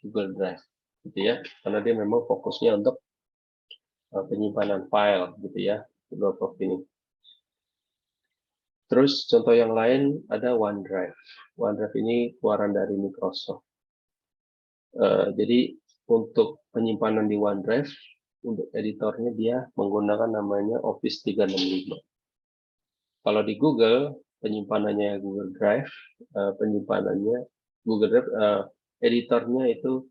B: Google Drive, gitu ya. Karena dia memang fokusnya untuk penyimpanan file, gitu ya, Dropbox ini. Terus contoh yang lain ada OneDrive. OneDrive ini keluaran dari Microsoft. Jadi untuk penyimpanan di OneDrive, untuk editornya dia menggunakan namanya Office 365. Kalau di Google, penyimpanannya Google Drive, penyimpanannya Google Drive, editornya itu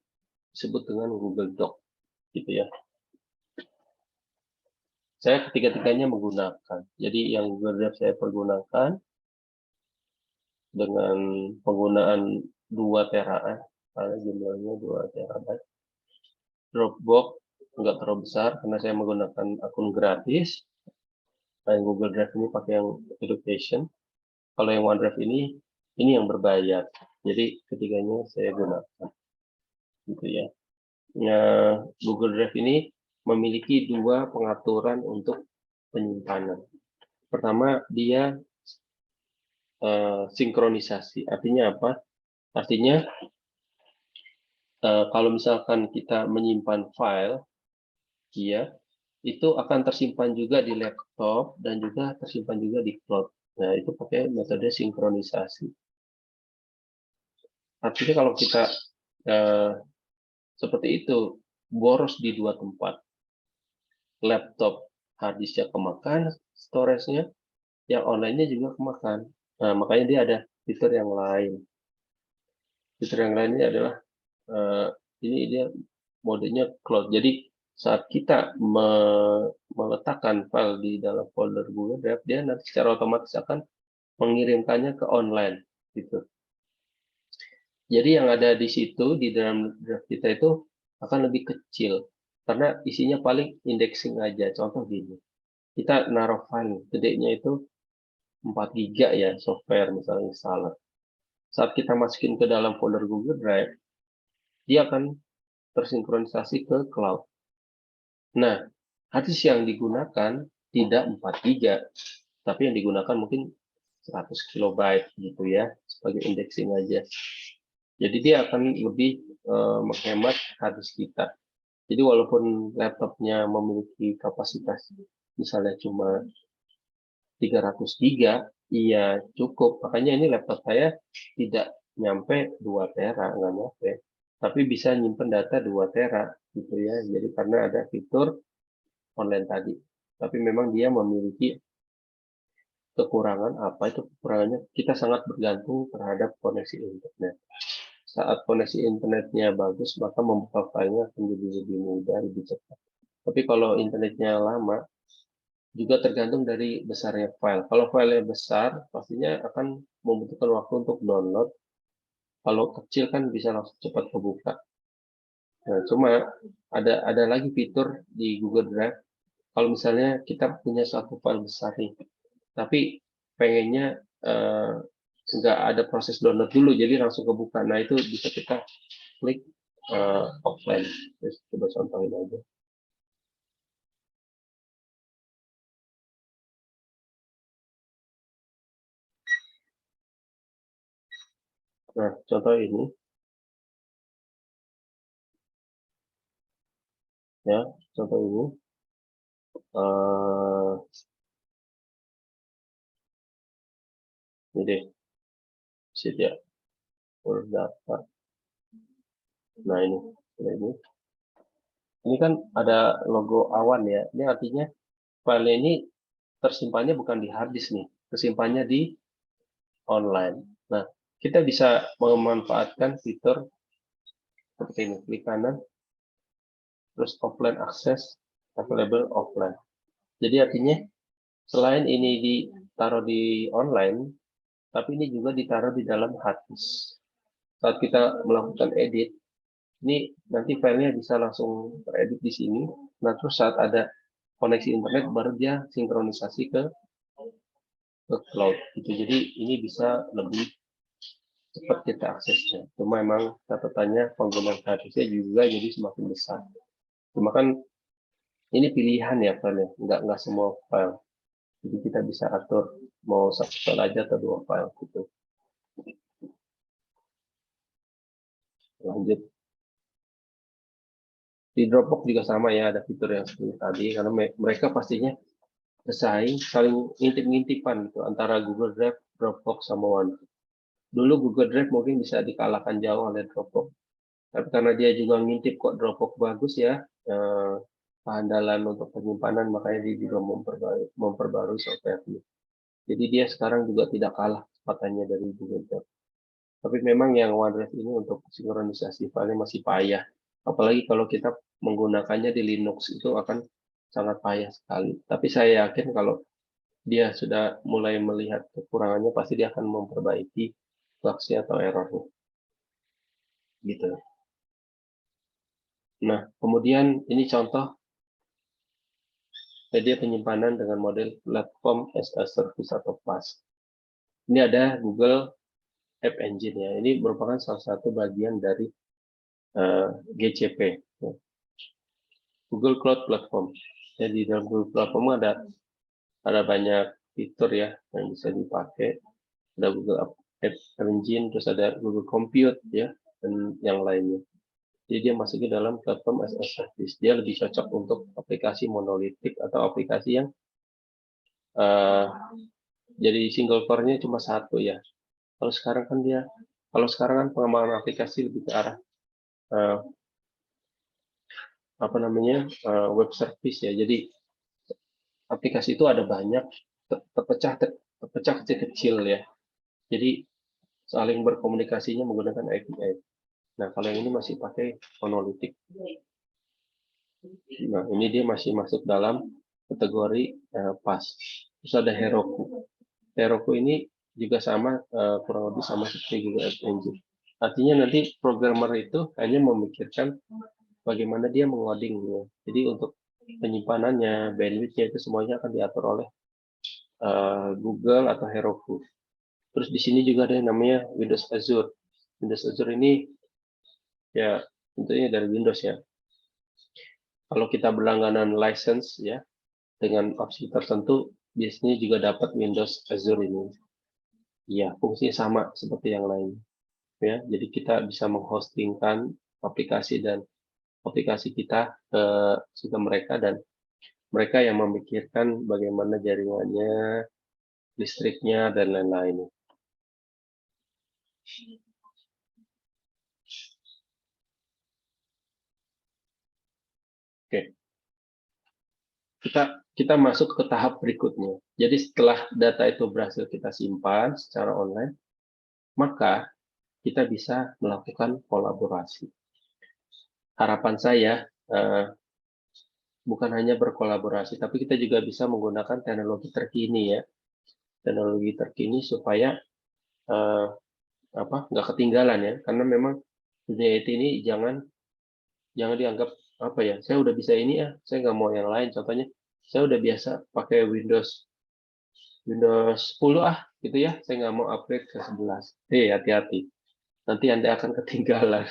B: disebut dengan Google Doc, gitu ya. Saya ketiga-tiganya menggunakan. Jadi yang Google Drive saya pergunakan dengan penggunaan 2 tera, karena jumlahnya 2 terabyte. Dropbox nggak terlalu besar karena saya menggunakan akun gratis. Nah, yang Google Drive ini pakai yang education. Kalau yang OneDrive ini yang berbayar. Jadi ketiganya saya gunakan, gitu ya. Nah, Google Drive ini memiliki 2 pengaturan untuk penyimpanan. Pertama, dia sinkronisasi. Artinya apa? Artinya kalau misalkan kita menyimpan file, ya, itu akan tersimpan juga di laptop dan juga tersimpan juga di cloud. Nah, itu pakai metode sinkronisasi. Artinya kalau kita seperti itu, boros di 2 tempat. Laptop harddisknya kemakan, storage-nya, yang online-nya juga kemakan. Nah, makanya dia ada fitur yang lain. Fitur yang lainnya adalah ini dia modenya cloud. Jadi saat kita meletakkan file di dalam folder Google Drive, dia nanti secara otomatis akan mengirimkannya ke online, gitu. Jadi yang ada di situ di dalam drive kita itu akan lebih kecil karena isinya paling indexing aja. Contoh gini, kita naruh file gedenya itu 4 giga ya, software misalnya installer. Saat kita masukin ke dalam folder Google Drive, dia akan tersinkronisasi ke cloud. Nah, harddisk yang digunakan tidak 4 giga, tapi yang digunakan mungkin 100 kilobyte gitu ya, sebagai indexing aja. Jadi dia akan lebih menghemat harddisk kita. Jadi walaupun laptopnya memiliki kapasitas misalnya cuma 300 giga, iya cukup. Makanya ini laptop saya tidak nyampe 2 tera, nggak nyampe. Tapi bisa nyimpen data 2 tera gitu ya. Jadi karena ada fitur online tadi. Tapi memang dia memiliki kekurangan. Apa itu kekurangannya? Kita sangat bergantung terhadap koneksi internet. Saat koneksi internetnya bagus, maka membuka filenya akan jadi lebih mudah, lebih cepat. Tapi kalau internetnya lama, juga tergantung dari besarnya file. Kalau filenya besar, pastinya akan membutuhkan waktu untuk download. Kalau kecil kan bisa langsung cepat kebuka. Nah, cuma ada lagi fitur di Google Drive. Kalau misalnya kita punya satu file besar nih, tapi pengennya nggak ada proses download dulu, jadi langsung kebuka. Nah, itu bisa kita klik offline. Terus coba contohin aja. Nah, contoh ini, ya, contoh ini. Ini deh, ya, data. Nah, ini kan ada logo awan ya. Ini artinya file ini tersimpannya bukan di hard disk nih, tersimpannya di online. Nah, kita bisa memanfaatkan fitur seperti ini, klik kanan, terus offline access, available offline. Jadi artinya selain ini ditaruh di online, tapi ini juga ditaruh di dalam hard disk. Saat kita melakukan edit, ini nanti filenya bisa langsung teredit di sini. Nah, terus saat ada koneksi internet baru dia sinkronisasi ke cloud gitu. Jadi ini bisa lebih cepat kita aksesnya. Cuma memang catatannya penggunaan harddisknya juga jadi semakin besar. Cuma kan ini pilihan ya filenya, nggak semua file. Jadi kita bisa atur mau satu file aja atau 2 file gitu. Lanjut. Di Dropbox juga sama ya, ada fitur yang seperti tadi, karena mereka pastinya bersaing, saling ngintip-ngintipan gitu, antara Google Drive, Dropbox, sama OneDrive. Dulu Google Drive mungkin bisa dikalahkan jauh oleh Dropbox, tapi karena dia juga ngintip kok Dropbox bagus ya, kehandalan untuk penyimpanan, makanya dia juga memperbarui software-nya. Jadi dia sekarang juga tidak kalah kecepatannya dari Google Drive. Tapi memang yang OneDrive ini untuk sinkronisasi file masih payah. Apalagi kalau kita menggunakannya di Linux itu akan sangat payah sekali. Tapi saya yakin kalau dia sudah mulai melihat kekurangannya, pasti dia akan memperbaiki bugs-nya atau error-nya. Gitu. Nah, kemudian ini contoh media penyimpanan dengan model platform as a service atau PaaS. Ini ada Google App Engine ya. Ini merupakan salah satu bagian dari GCP, Google Cloud Platform. Jadi dalam Google Platform ada banyak fitur ya yang bisa dipakai. Ada Google App Engine, terus ada Google Compute ya, dan yang lainnya. Jadi dia masuk ke dalam platform as a service. Dia lebih cocok untuk aplikasi monolitik atau aplikasi yang jadi single core-nya cuma satu ya. Kalau sekarang kan pengembangan aplikasi lebih ke arah web service ya. Jadi aplikasi itu ada banyak terpecah kecil-kecil ya. Jadi saling berkomunikasinya menggunakan API. Nah, kalau yang ini masih pakai monolitik. Nah, ini dia masih masuk dalam kategori PaaS. Terus ada Heroku. Heroku ini juga sama, kurang lebih sama seperti Google App Engine. Artinya nanti programmer itu hanya memikirkan bagaimana dia mengoding. Ya. Jadi untuk penyimpanannya, bandwidth-nya itu semuanya akan diatur oleh Google atau Heroku. Terus di sini juga ada yang namanya Windows Azure. Windows Azure ini ya tentunya dari Windows ya. Kalau kita berlangganan license ya dengan opsi tertentu, biasanya juga dapat Windows Azure ini. Ya, fungsinya sama seperti yang lain. Ya, jadi kita bisa menghostingkan aplikasi kita ke sistem mereka, dan mereka yang memikirkan bagaimana jaringannya, listriknya, dan lain-lain. Oke. Kita masuk ke tahap berikutnya. Jadi setelah data itu berhasil kita simpan secara online, maka kita bisa melakukan kolaborasi. Harapan saya bukan hanya berkolaborasi, tapi kita juga bisa menggunakan teknologi terkini ya. Teknologi terkini supaya nggak ketinggalan ya. Karena memang dunia IT ini jangan dianggap apa ya, saya udah bisa ini ya, saya nggak mau yang lain. Contohnya, saya udah biasa pakai Windows 10 gitu ya, saya nggak mau upgrade ke 11. Hati-hati, nanti Anda akan ketinggalan.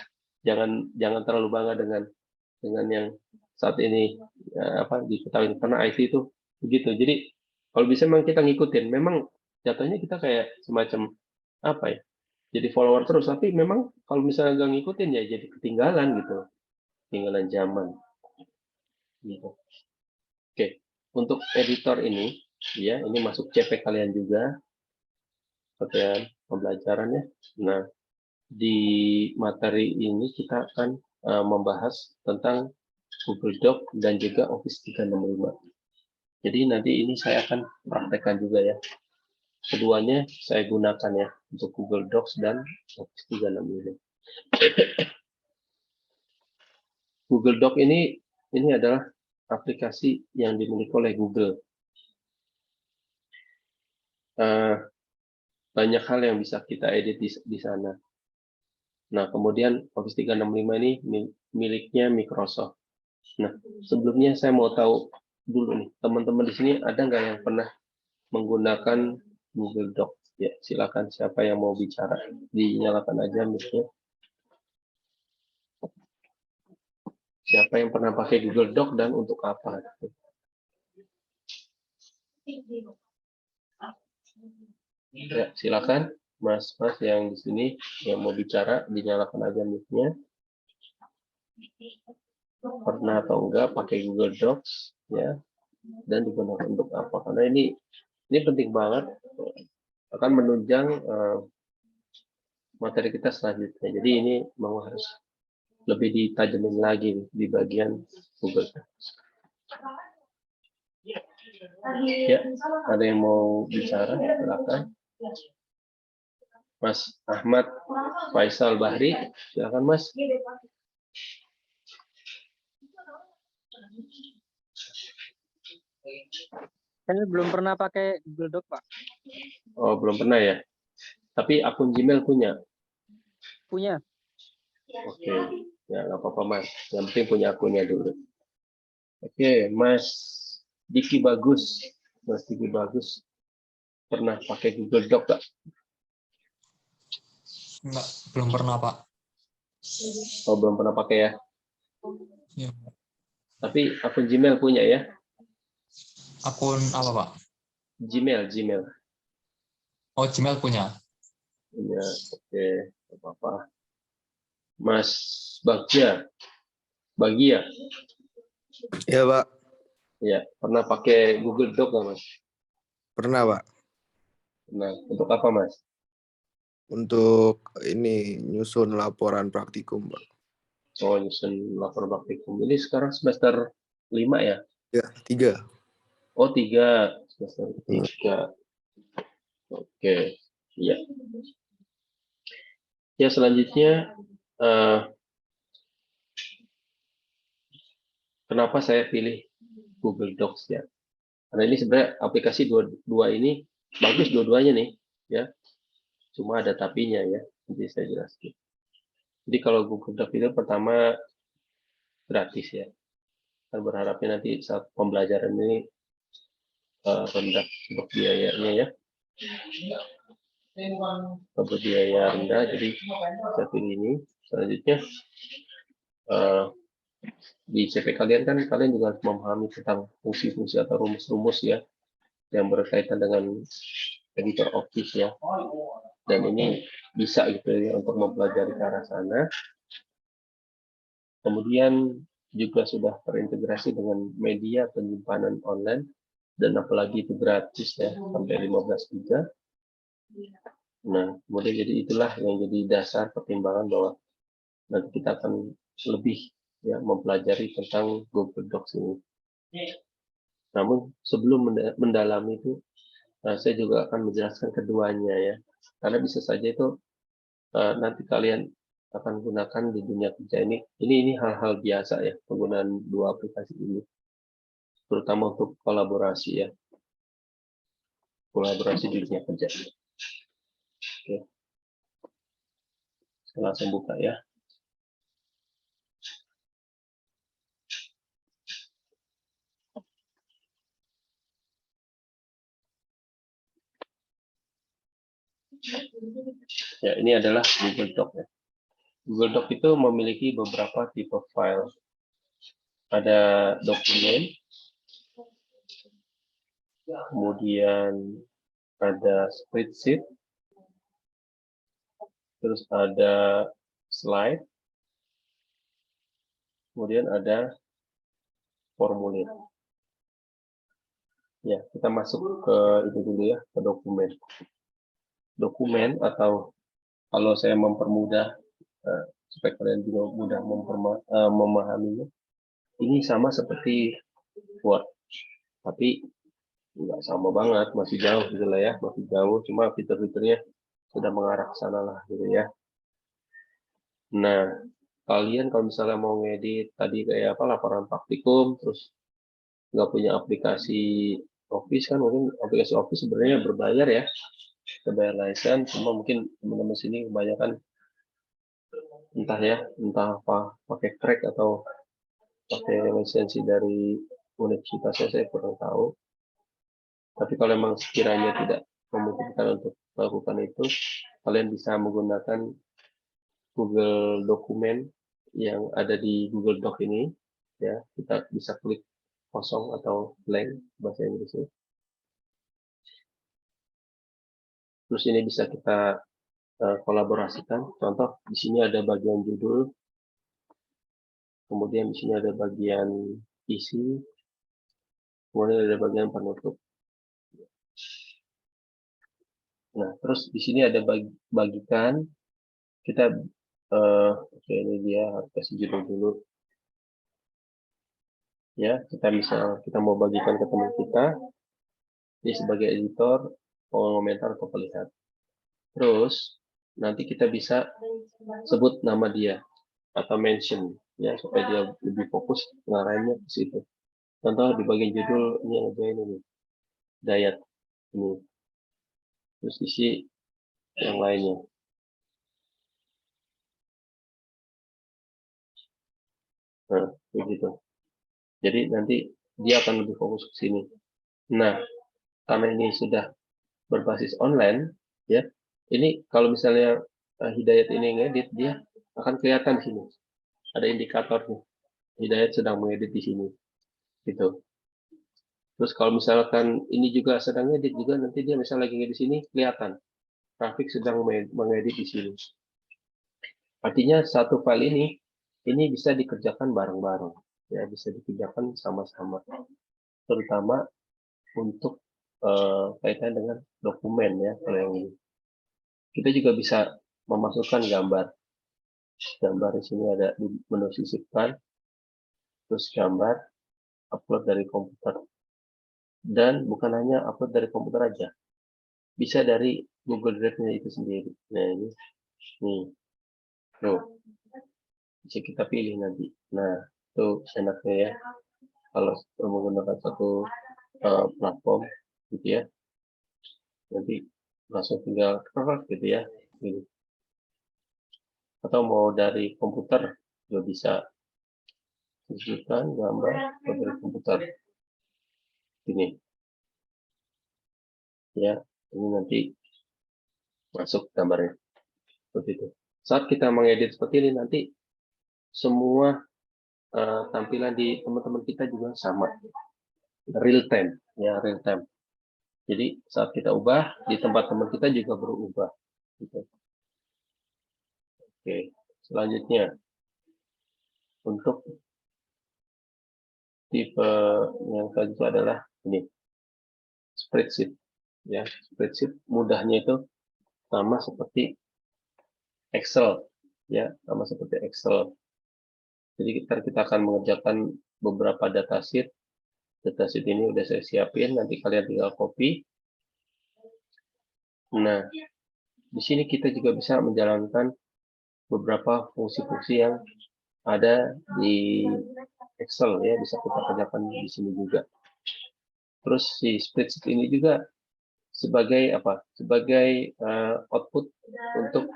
B: Jangan terlalu bangga dengan yang saat ini diketahui, karena IT itu begitu. Jadi kalau bisa memang kita ngikutin, memang jatuhnya kita kayak semacam apa ya, jadi follower terus, tapi memang kalau misalnya nggak ngikutin ya jadi ketinggalan gitu, ketinggalan zaman gitu. Oke, untuk editor ini ya, ini masuk CP kalian juga bagian pembelajarannya. Nah, di materi ini kita akan membahas tentang Google Doc dan juga Office 365. Jadi nanti ini saya akan praktekkan juga ya. Keduanya saya gunakan ya untuk Google Docs dan Office 365. Google Doc ini adalah aplikasi yang dimiliki oleh Google. Banyak hal yang bisa kita edit di sana. Nah, kemudian Office 365 ini miliknya Microsoft. Nah, sebelumnya saya mau tahu dulu nih, teman-teman di sini ada nggak yang pernah menggunakan Google Doc? Ya, silakan siapa yang mau bicara, dinyalakan aja mic-nya. Siapa yang pernah pakai Google Doc dan untuk apa? Ya, silakan Mas yang di sini yang mau bicara, dinyalakan aja mic-nya. Pernah atau enggak pakai Google Docs ya, dan digunakan untuk apa? Karena ini penting banget, akan menunjang materi kita selanjutnya. Jadi ini mau harus lebih ditajamin lagi di bagian Google Docs. Ya, ada yang mau bicara? Silakan. Mas Ahmad Faisal Bahri, silakan Mas.
F: Saya belum pernah pakai Google Doc, Pak.
B: Oh, belum pernah ya? Tapi akun Gmail punya?
F: Punya.
B: Oke, ya nggak apa-apa Mas. Yang penting punya akunnya dulu. Oke, Mas Diki Bagus. Mas Diki Bagus pernah pakai Google Doc nggak?
D: Enggak, belum pernah, Pak.
B: Oh, belum pernah pakai ya?
D: Ya.
B: Tapi akun Gmail punya ya?
D: Akun apa, Pak?
B: Gmail.
D: Oh, Gmail punya.
B: Punya, oke, nggak apa-apa. Mas Bagia.
E: Ya, Pak.
B: Ya, pernah pakai Google Doc nggak Mas?
E: Pernah, Pak.
B: Nah, untuk apa Mas?
E: Untuk ini nyusun laporan praktikum, Pak.
B: Oh, nyusun laporan praktikum. Ini sekarang semester 5 ya?
E: Ya, 3.
B: Oh, 3. Semester 3. Oke, iya. Ya, selanjutnya, kenapa saya pilih Google Docs ya? Karena ini sebenarnya aplikasi dua ini bagus dua-duanya nih, ya. Cuma ada tapinya ya, nanti saya jelaskan. Jadi kalau Google Docs itu pertama gratis ya. Kita berharapnya nanti saat pembelajaran ini rendah untuk biayanya ya. Untuk biaya rendah, jadi saya pilih ini. Selanjutnya di CP kalian kan kalian juga harus memahami tentang fungsi-fungsi atau rumus-rumus ya yang berkaitan dengan editor Office ya. Dan ini bisa gitu ya untuk mempelajari ke arah sana. Kemudian juga sudah terintegrasi dengan media penyimpanan online dan apalagi itu gratis ya sampai 15 GB. Nah, kemudian jadi itulah yang jadi dasar pertimbangan bahwa nanti kita akan lebih ya mempelajari tentang Google Docs ini. Namun sebelum mendalami itu, saya juga akan menjelaskan keduanya ya, karena bisa saja itu nanti kalian akan gunakan di dunia kerja ini hal-hal biasa ya penggunaan dua aplikasi ini. terutama untuk kolaborasi ya. Kolaborasi di dunia kerja. Oke. Saya langsung buka ya. Ya, ini adalah Google Doc ya. Google Doc itu memiliki beberapa tipe file. Ada dokumen, kemudian ada spreadsheet, terus ada slide, kemudian ada formulir. Ya, kita masuk ke itu dulu ya, ke dokumen. Dokumen atau kalau saya mempermudah supaya kalian juga mudah memahaminya, ini sama seperti Word, tapi nggak sama banget, masih jauh gitu lah ya, masih jauh, cuma fitur-fiturnya sudah mengarah ke sana lah gitu ya. Nah, kalian kalau misalnya mau ngedit tadi kayak apa laporan praktikum, terus nggak punya aplikasi Office kan, mungkin aplikasi Office sebenarnya berbayar ya, berbayar license, cuma mungkin teman-teman sini kebanyakan entah apa pakai crack atau pakai lisensi dari universitasnya, saya kurang tahu. Tapi kalau memang sekiranya tidak memungkinkan untuk melakukan itu, kalian bisa menggunakan Google Dokumen yang ada di Google Doc ini. Ya, kita bisa klik kosong atau blank bahasa Inggrisnya. Terus ini bisa kita kolaborasikan. Contoh di sini ada bagian judul, kemudian di sini ada bagian isi, kemudian ada bagian penutup. Nah, terus di sini ada bagikan, kita oke, ini dia, harus kasih judul dulu. Ya, kita mau bagikan ke teman kita, ini sebagai editor, komentar atau pelihat. Terus nanti kita bisa sebut nama dia atau mention ya, supaya dia lebih fokus ngarahinnya ke situ. Contoh di bagian judul ini yang ini, Dayat ini. Terus isi yang lainnya. Nah, begitu. Jadi nanti dia akan lebih fokus ke sini. Nah, karena ini sudah berbasis online, ya, ini kalau misalnya Hidayat ini ngedit, dia akan kelihatan di sini. Ada indikator nih, Hidayat sedang mengedit di sini, gitu. Terus kalau misalkan ini juga sedang ngedit juga, nanti dia misalnya lagi ngedit di sini, kelihatan. Rafiq sedang mengedit di sini. Artinya satu file ini bisa dikerjakan bareng-bareng, ya, bisa dikerjakan sama-sama. Terutama untuk kaitan dengan dokumen ya, kalau yang ini. Kita juga bisa memasukkan gambar. Gambar di sini ada di menu sisipkan, terus gambar, upload dari komputer. Dan bukan hanya upload dari komputer aja, bisa dari Google Drive-nya itu sendiri. Nah ini, nih, tuh, bisa kita pilih nanti. Nah, itu enaknya ya, kalau menggunakan satu platform, gitu ya. Nanti langsung tinggal gitu ya, ini. Atau mau dari komputer juga bisa, sisipkan gambar dari komputer. Ini ya, ini nanti masuk gambarnya seperti itu. Saat kita mengedit seperti ini, nanti semua tampilan di teman-teman kita juga sama, real time ya, real time. Jadi saat kita ubah di tempat teman kita juga berubah gitu. Oke, selanjutnya untuk tipe yang selanjutnya adalah ini, spreadsheet ya. Spreadsheet mudahnya itu sama seperti Excel ya, sama seperti Excel. Jadi kita akan mengerjakan beberapa datasheet. Datasheet ini udah saya siapin, nanti kalian tinggal copy. Nah, di sini kita juga bisa menjalankan beberapa fungsi-fungsi yang ada di Excel ya, bisa kita kerjakan di sini juga. Terus si spreadsheet ini juga sebagai apa? Sebagai output untuk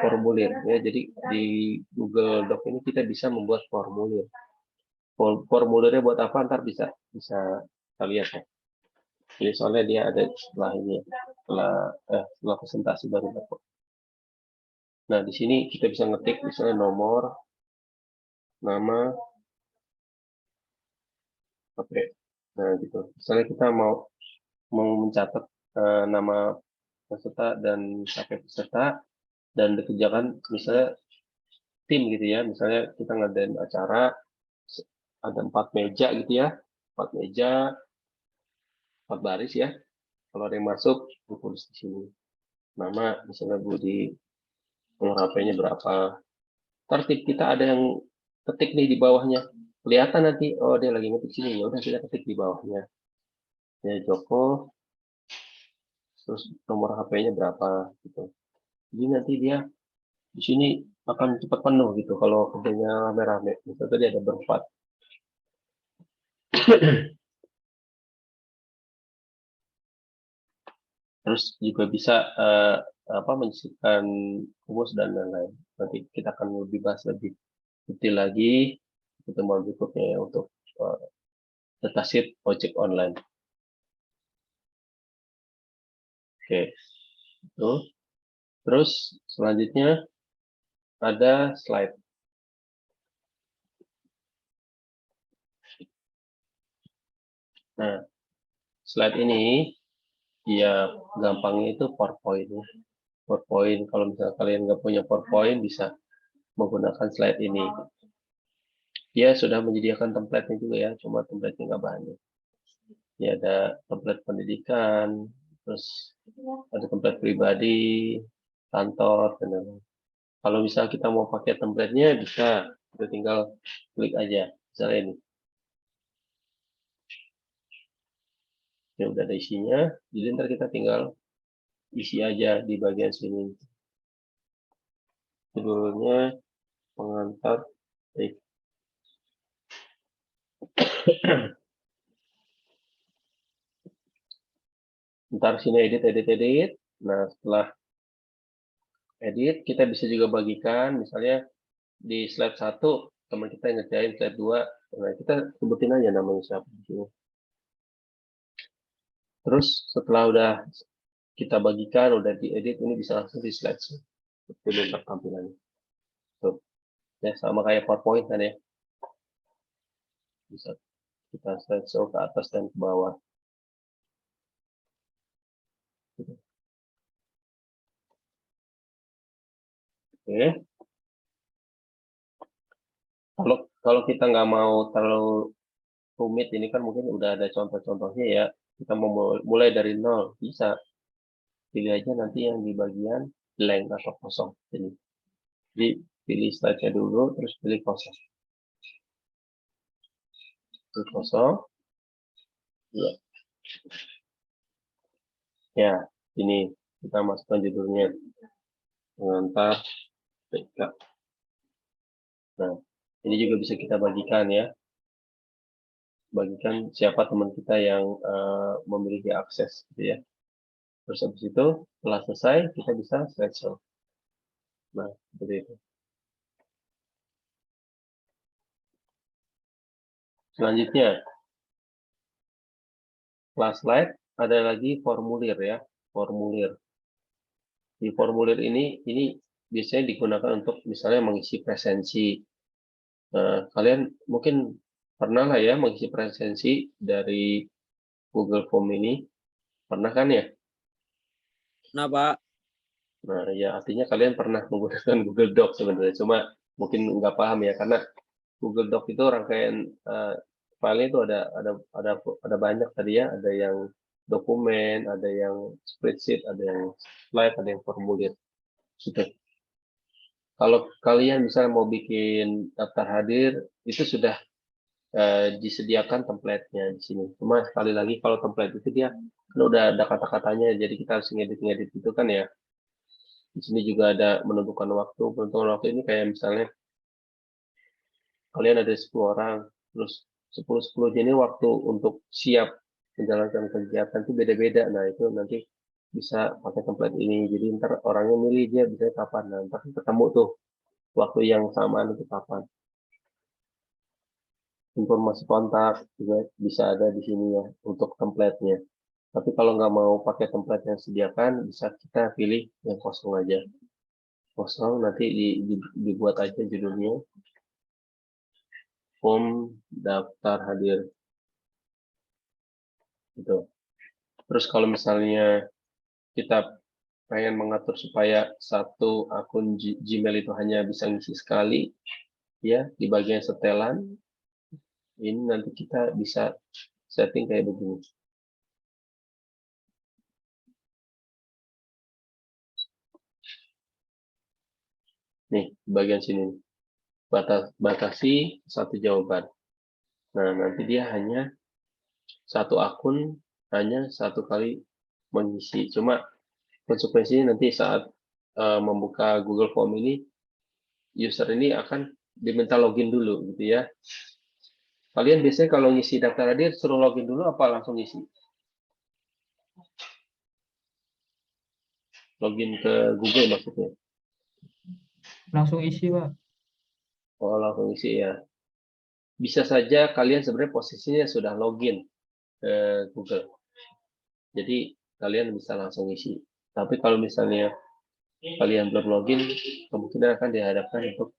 B: formulir ya. Jadi di Google Doc ini kita bisa membuat formulir. Formulirnya buat apa? Ntar bisa kita lihat ya. Jadi soalnya dia ada setelah ini, setelah presentasi baru dapat. Nah di sini kita bisa ngetik misalnya nomor, nama, oke. Nah gitu. Misalnya kita mau mencatat nama peserta dan KP peserta dan dikerjakan misalnya tim gitu ya. Misalnya kita ngadain acara ada 4 meja gitu ya, 4 meja, 4 baris ya. Kalau ada yang masuk, ditulis di sini. Nama misalnya Budi, nomor HP-nya berapa. Tertib kita ada yang ketik nih di bawahnya. Kelihatan nanti, oh dia lagi ngetik sini, ya udah kita ketik di bawahnya. Ya Joko, terus nomor HP-nya berapa gitu. Jadi nanti dia di sini akan cepat penuh gitu kalau kerjanya rame-rame. Misalnya tadi ada berempat. Terus juga bisa menyisipkan rumus dan lain-lain. Nanti kita akan lebih bahas lebih detail lagi pertemuan berikutnya ya, untuk datasheet ojek online. Oke, itu. Terus selanjutnya ada slide. Nah, slide ini ya gampangnya itu PowerPoint. PowerPoint kalau misalnya kalian nggak punya PowerPoint bisa menggunakan slide ini. Dia sudah menyediakan template-nya juga ya, cuma template-nya nggak banyak. Ya ada template pendidikan, terus ada template pribadi, kantor, dan lain-lain. Kalau misalnya kita mau pakai template-nya bisa, kita tinggal klik aja, misalnya ini. Ini udah ada isinya, jadi ntar kita tinggal isi aja di bagian sini. Judulnya pengantar. Ntar sini edit. Nah setelah edit kita bisa juga bagikan, misalnya di slide 1 teman kita ngerjain slide 2, nah kita sebutin aja namanya siapa di sini. Terus setelah udah kita bagikan, udah diedit, ini bisa langsung di slide seperti tampilannya. Tuh. Ya sama kayak PowerPoint kan ya. Bisa kita slideshow ke atas dan ke bawah. Oke. Kalau kita nggak mau terlalu rumit, ini kan mungkin udah ada contoh-contohnya ya. Kita mau mulai dari nol, bisa. Pilih aja nanti yang di bagian blank atau kosong. Jadi pilih slide-nya dulu, terus pilih kosong. Pilih kosong. Ya. Ya, ini kita masukkan judulnya pengantar PK. Nah, ini juga bisa kita bagikan ya. Bagikan siapa teman kita yang memiliki akses gitu ya. Terus habis itu setelah selesai kita bisa slideshow. Nah, seperti itu. Selanjutnya, setelah slide ada lagi formulir ya, formulir. Di formulir ini biasanya digunakan untuk misalnya mengisi presensi. Kalian mungkin pernah lah ya mengisi presensi dari Google Form ini, pernah kan ya?
F: Nah, Pak.
B: Nah, ya artinya kalian pernah menggunakan Google Docs sebenarnya, cuma mungkin nggak paham ya karena Google Docs itu rangkaian filenya itu ada banyak tadi ya, ada yang dokumen, ada yang spreadsheet, ada yang slide, ada yang formulir. Gitu. Kalau kalian misalnya mau bikin daftar hadir, itu sudah disediakan template-nya di sini. Cuma sekali lagi kalau template itu dia kan udah ada kata-katanya, jadi kita harus ngedit itu kan ya. Di sini juga ada menentukan waktu. Menentukan waktu ini kayak misalnya kalian ada 10 orang, terus 10 ini waktu untuk siap menjalankan kegiatan itu beda-beda. Nah, itu nanti bisa pakai template ini. Jadi ntar orangnya milih dia bisa kapan. Nah, ntar ketemu tuh waktu yang samaan itu kapan. Informasi kontak juga bisa ada di sini ya untuk template-nya. Tapi kalau nggak mau pakai template yang disediakan, bisa kita pilih yang kosong aja. Kosong nanti dibuat aja judulnya form daftar hadir. Gitu. Terus kalau misalnya kita pengen mengatur supaya satu akun Gmail itu hanya bisa ngisi sekali, ya di bagian setelan, ini nanti kita bisa setting kayak begini. Nih, bagian sini. Batasi satu jawaban. Nah, nanti dia hanya satu akun, hanya satu kali mengisi. Cuma konsekuensinya nanti saat membuka Google Form ini, user ini akan diminta login dulu, gitu ya. Kalian biasanya kalau ngisi daftar hadir, suruh login dulu apa langsung ngisi? Login ke Google maksudnya.
C: Langsung isi, Pak.
B: Oh, langsung isi ya. Bisa saja kalian sebenarnya posisinya sudah login ke Google. Jadi kalian bisa langsung isi. Tapi kalau misalnya kalian belum login, kemungkinan akan dihadapkan untuk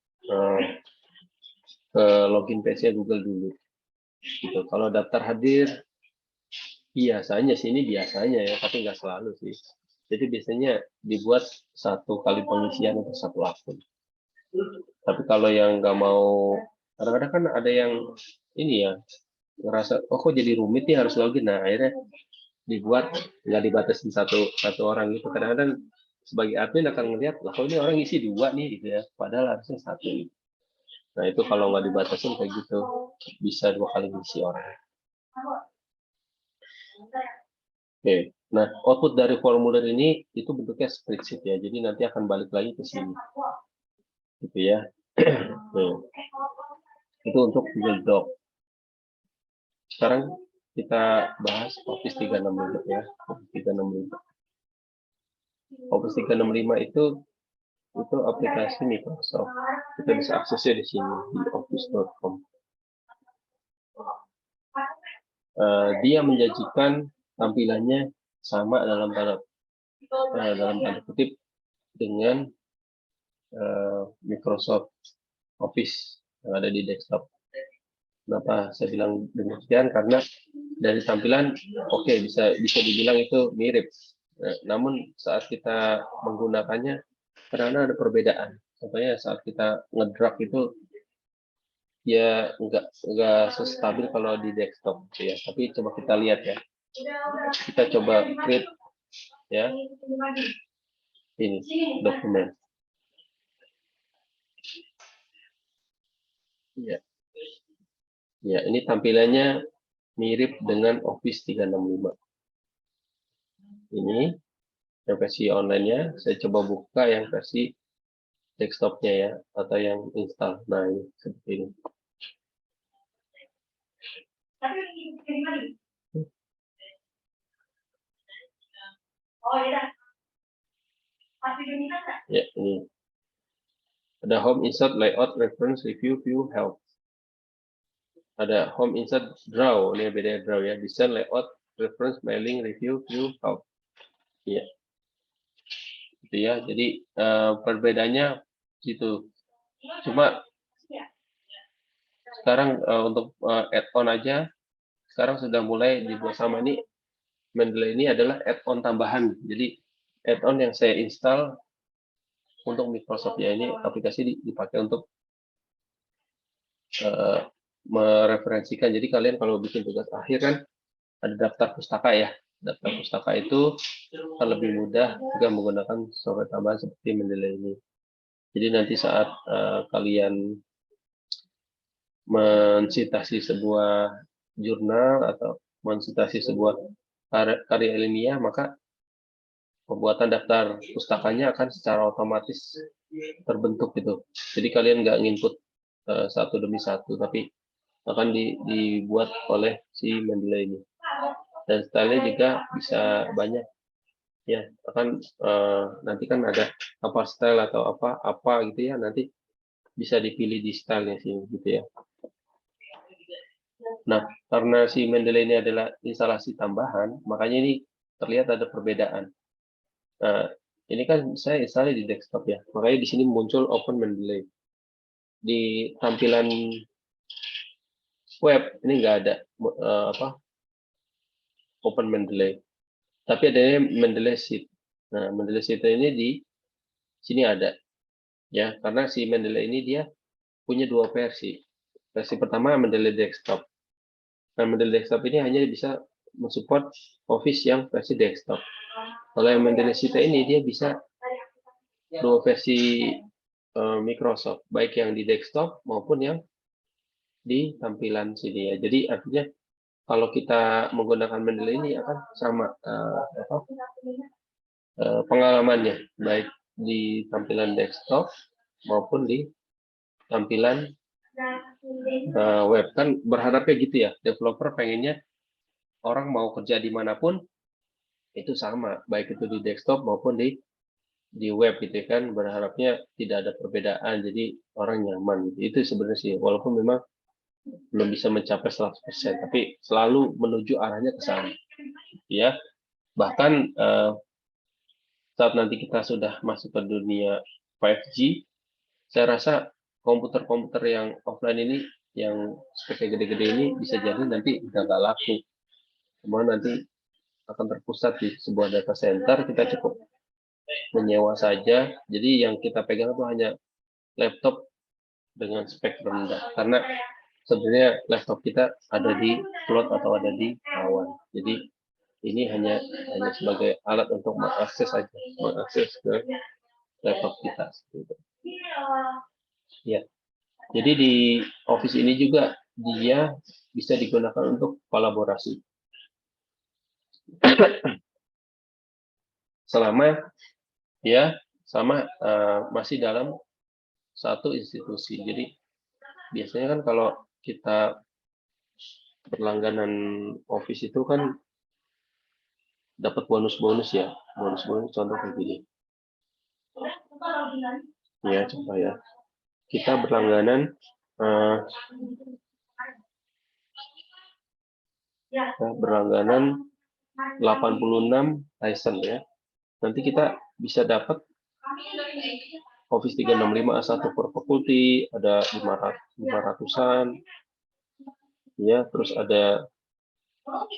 B: ke login PC Google dulu. Gitu. Kalau daftar hadir, biasanya sini biasanya ya, tapi nggak selalu sih. Jadi biasanya dibuat satu kali pengisian untuk satu akun. Tapi kalau yang nggak mau, kadang-kadang kan ada yang ini ya, ngerasa, oh kok jadi rumit nih harus login. Nah, akhirnya dibuat nggak dibatasin satu orang gitu. Kadang-kadang sebagai admin akan ngelihat, lah kok ini orang isi 2 nih gitu ya, padahal harusnya 1. Nah, itu kalau nggak dibatasin kayak gitu, bisa 2 kali ngisi orang. Oke, nah output dari formulir ini itu bentuknya spreadsheet ya, jadi nanti akan balik lagi ke sini, gitu ya. Itu untuk Google Doc. Sekarang kita bahas Office 365 ya, Office 365. Office 365 itu aplikasi Microsoft. Kita bisa aksesnya di sini di office.com. Dia menjanjikan tampilannya sama dalam tanda kutip dengan Microsoft Office yang ada di desktop. Kenapa saya bilang demikian? Karena dari tampilan, oke, bisa dibilang itu mirip. Namun saat kita menggunakannya, karena ada perbedaan. Contohnya saat kita ngedrag itu, ya nggak sestabil kalau di desktop, ya. Tapi coba kita lihat ya. Kita coba create, ya. Ini dokumen. Ya. Ya, ini tampilannya mirip dengan Office 365. Ini yang versi online-nya, saya coba buka yang versi desktop-nya ya, atau yang install. Nah, ini seperti ini. Ya, ini. Ada home, insert, layout, reference, review, view, help. Ada home, insert, draw. Ini beda draw ya. Design, layout, reference, mailing, review, view, help. Ya. Gitu ya. Jadi perbedaannya gitu. Cuma sekarang untuk add-on aja, sekarang sudah mulai dibuat sama ini. Mendeley ini adalah add-on tambahan. Jadi add-on yang saya install untuk Microsoft ya, ini aplikasi dipakai untuk mereferensikan. Jadi kalian kalau bikin tugas akhir kan ada daftar pustaka ya. Daftar pustaka itu akan lebih mudah jika menggunakan software tambahan seperti Mendeley ini. Jadi nanti saat kalian mensitasi sebuah jurnal atau mensitasi sebuah karya ilmiah, maka pembuatan daftar pustakanya akan secara otomatis terbentuk gitu. Jadi kalian nggak nginput satu demi satu, tapi akan dibuat oleh si Mendeley ini. dan stylenya juga bisa banyak ya. Akan nanti kan ada apa style atau apa gitu ya, nanti bisa dipilih di stylenya sini gitu ya. Nah, karena si Mendeley ini adalah instalasi tambahan, makanya ini terlihat ada perbedaan. Nah, ini kan saya install di desktop ya, makanya di sini muncul Open Mendeley. Di tampilan web ini nggak ada Open Mendeley, tapi adanya Mendeley Sheet. Nah, Mendeley Sheet ini di sini ada ya, karena si Mendeley ini dia punya dua versi. Versi pertama Mendeley Desktop. Nah, Mendeley Desktop ini hanya bisa mensupport Office yang versi desktop. Kalau yang Mendeley Sheet ini dia bisa dua versi Microsoft, baik yang di desktop maupun yang di tampilan sini ya. Jadi artinya kalau kita menggunakan Mendeley ini akan sama pengalamannya, baik di tampilan desktop maupun di tampilan web. Kan berharapnya gitu ya, developer pengennya orang mau kerja dimanapun itu sama, baik itu di desktop maupun di web gitu kan, berharapnya tidak ada perbedaan, jadi orang nyaman gitu. Itu sebenarnya sih, walaupun memang belum bisa mencapai 100%, tapi selalu menuju arahnya ke sana ya. Bahkan saat nanti kita sudah masuk ke dunia 5G, saya rasa komputer-komputer yang offline ini, yang speknya gede-gede ini, bisa jadi nanti udah nggak laku. Semua nanti akan terpusat di sebuah data center, kita cukup menyewa saja. Jadi yang kita pegang itu hanya laptop dengan spek rendah, karena sebenarnya laptop kita ada di cloud atau ada di awan. Jadi ini hanya sebagai alat untuk mengakses ke laptop kita. Ya, jadi di Office ini juga dia bisa digunakan untuk kolaborasi. Selama masih dalam satu institusi. Jadi biasanya kan kalau kita berlangganan Office itu kan dapat bonus-bonus ya. Bonus-bonus contoh kayak gini. Ya, coba ya. Kita berlangganan 86 license ya. Nanti kita bisa dapat Office 365 A1 per faculty, ada 500-an. Ya, terus ada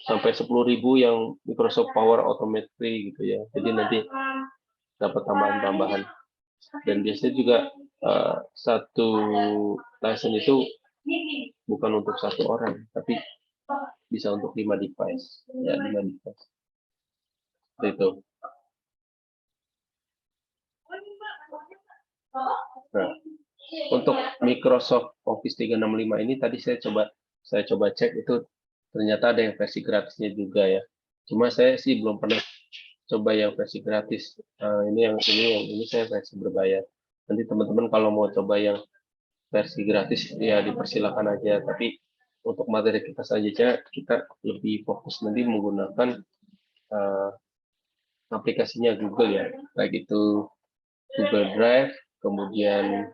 B: sampai 10.000 yang Microsoft Power Automatically gitu ya. Jadi nanti dapat tambahan-tambahan. Dan biasanya juga satu license itu bukan untuk satu orang, tapi bisa untuk 5 device. Ya, 5 device. Itu. Nah, untuk Microsoft Office 365 ini tadi saya coba cek, itu ternyata ada yang versi gratisnya juga ya. Cuma saya sih belum pernah coba yang versi gratis. Ini saya versi berbayar. Nanti teman-teman kalau mau coba yang versi gratis ya dipersilakan aja. Tapi untuk materi kita saja kita lebih fokus nanti menggunakan aplikasinya Google ya, baik itu Google Drive, kemudian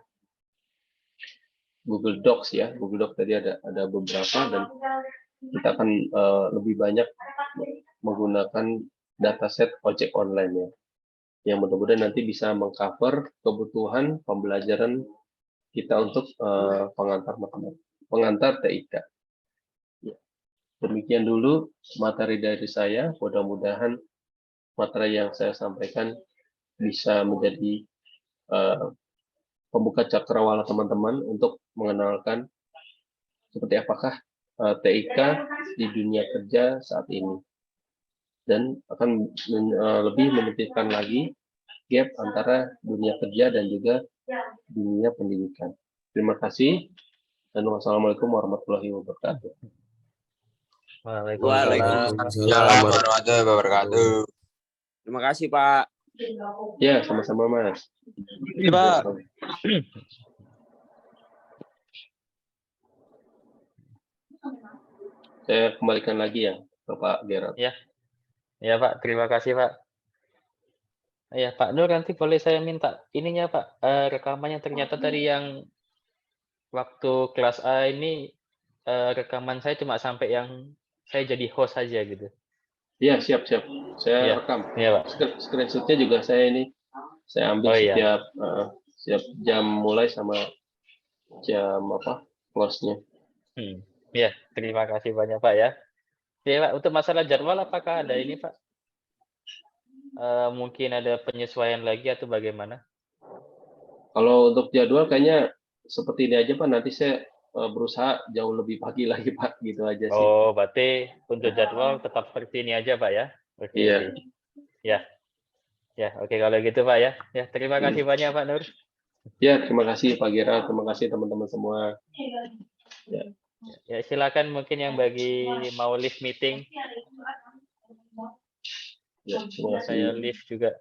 B: Google Docs ya. Google Docs tadi ada beberapa, dan kita akan lebih banyak menggunakan dataset ojek online ya, yang mudah-mudahan nanti bisa mengcover kebutuhan pembelajaran kita untuk pengantar TIK. Ya. Demikian dulu materi dari saya. Mudah-mudahan materi yang saya sampaikan bisa menjadi pembuka cakrawala teman-teman untuk mengenalkan seperti apakah TIK di dunia kerja saat ini, dan akan lebih memikirkan lagi gap antara dunia kerja dan juga dunia pendidikan. Terima kasih, dan wassalamualaikum warahmatullahi wabarakatuh.
F: Waalaikumsalam
E: warahmatullahi wabarakatuh.
F: Terima kasih, Pak.
B: Ya, sama-sama Mas.
F: Pak.
B: Saya kembalikan lagi ya. Bapak Gerard.
A: Ya Pak, terima kasih Pak. Ya Pak Nur, nanti boleh saya minta ininya Pak, rekamannya ternyata tadi yang waktu kelas A ini rekaman saya cuma sampai yang saya jadi host saja gitu.
B: Iya, siap. Saya
A: Iya.
B: rekam.
A: Iya Pak.
B: Screenshotnya juga saya ambil
A: Oh, iya.
B: setiap jam mulai sama jam close-nya.
A: Ya, terima kasih banyak Pak ya. Ya Pak, untuk masalah jadwal apakah ada ini Pak? Mungkin ada penyesuaian lagi atau bagaimana?
B: Kalau untuk jadwal kayaknya seperti ini aja Pak, nanti saya berusaha jauh lebih pagi lagi Pak, gitu aja sih.
A: Oh, berarti untuk jadwal tetap seperti ini aja Pak ya? Oke.
B: Iya.
A: Oke. Ya, oke kalau gitu Pak ya. Ya, terima kasih banyak Pak Nur.
B: Ya, terima kasih Pak Gerard, terima kasih teman-teman semua.
A: Ya, silakan mungkin yang bagi mau live meeting.
B: Ya, terima
A: Saya
B: kasih.
A: live juga.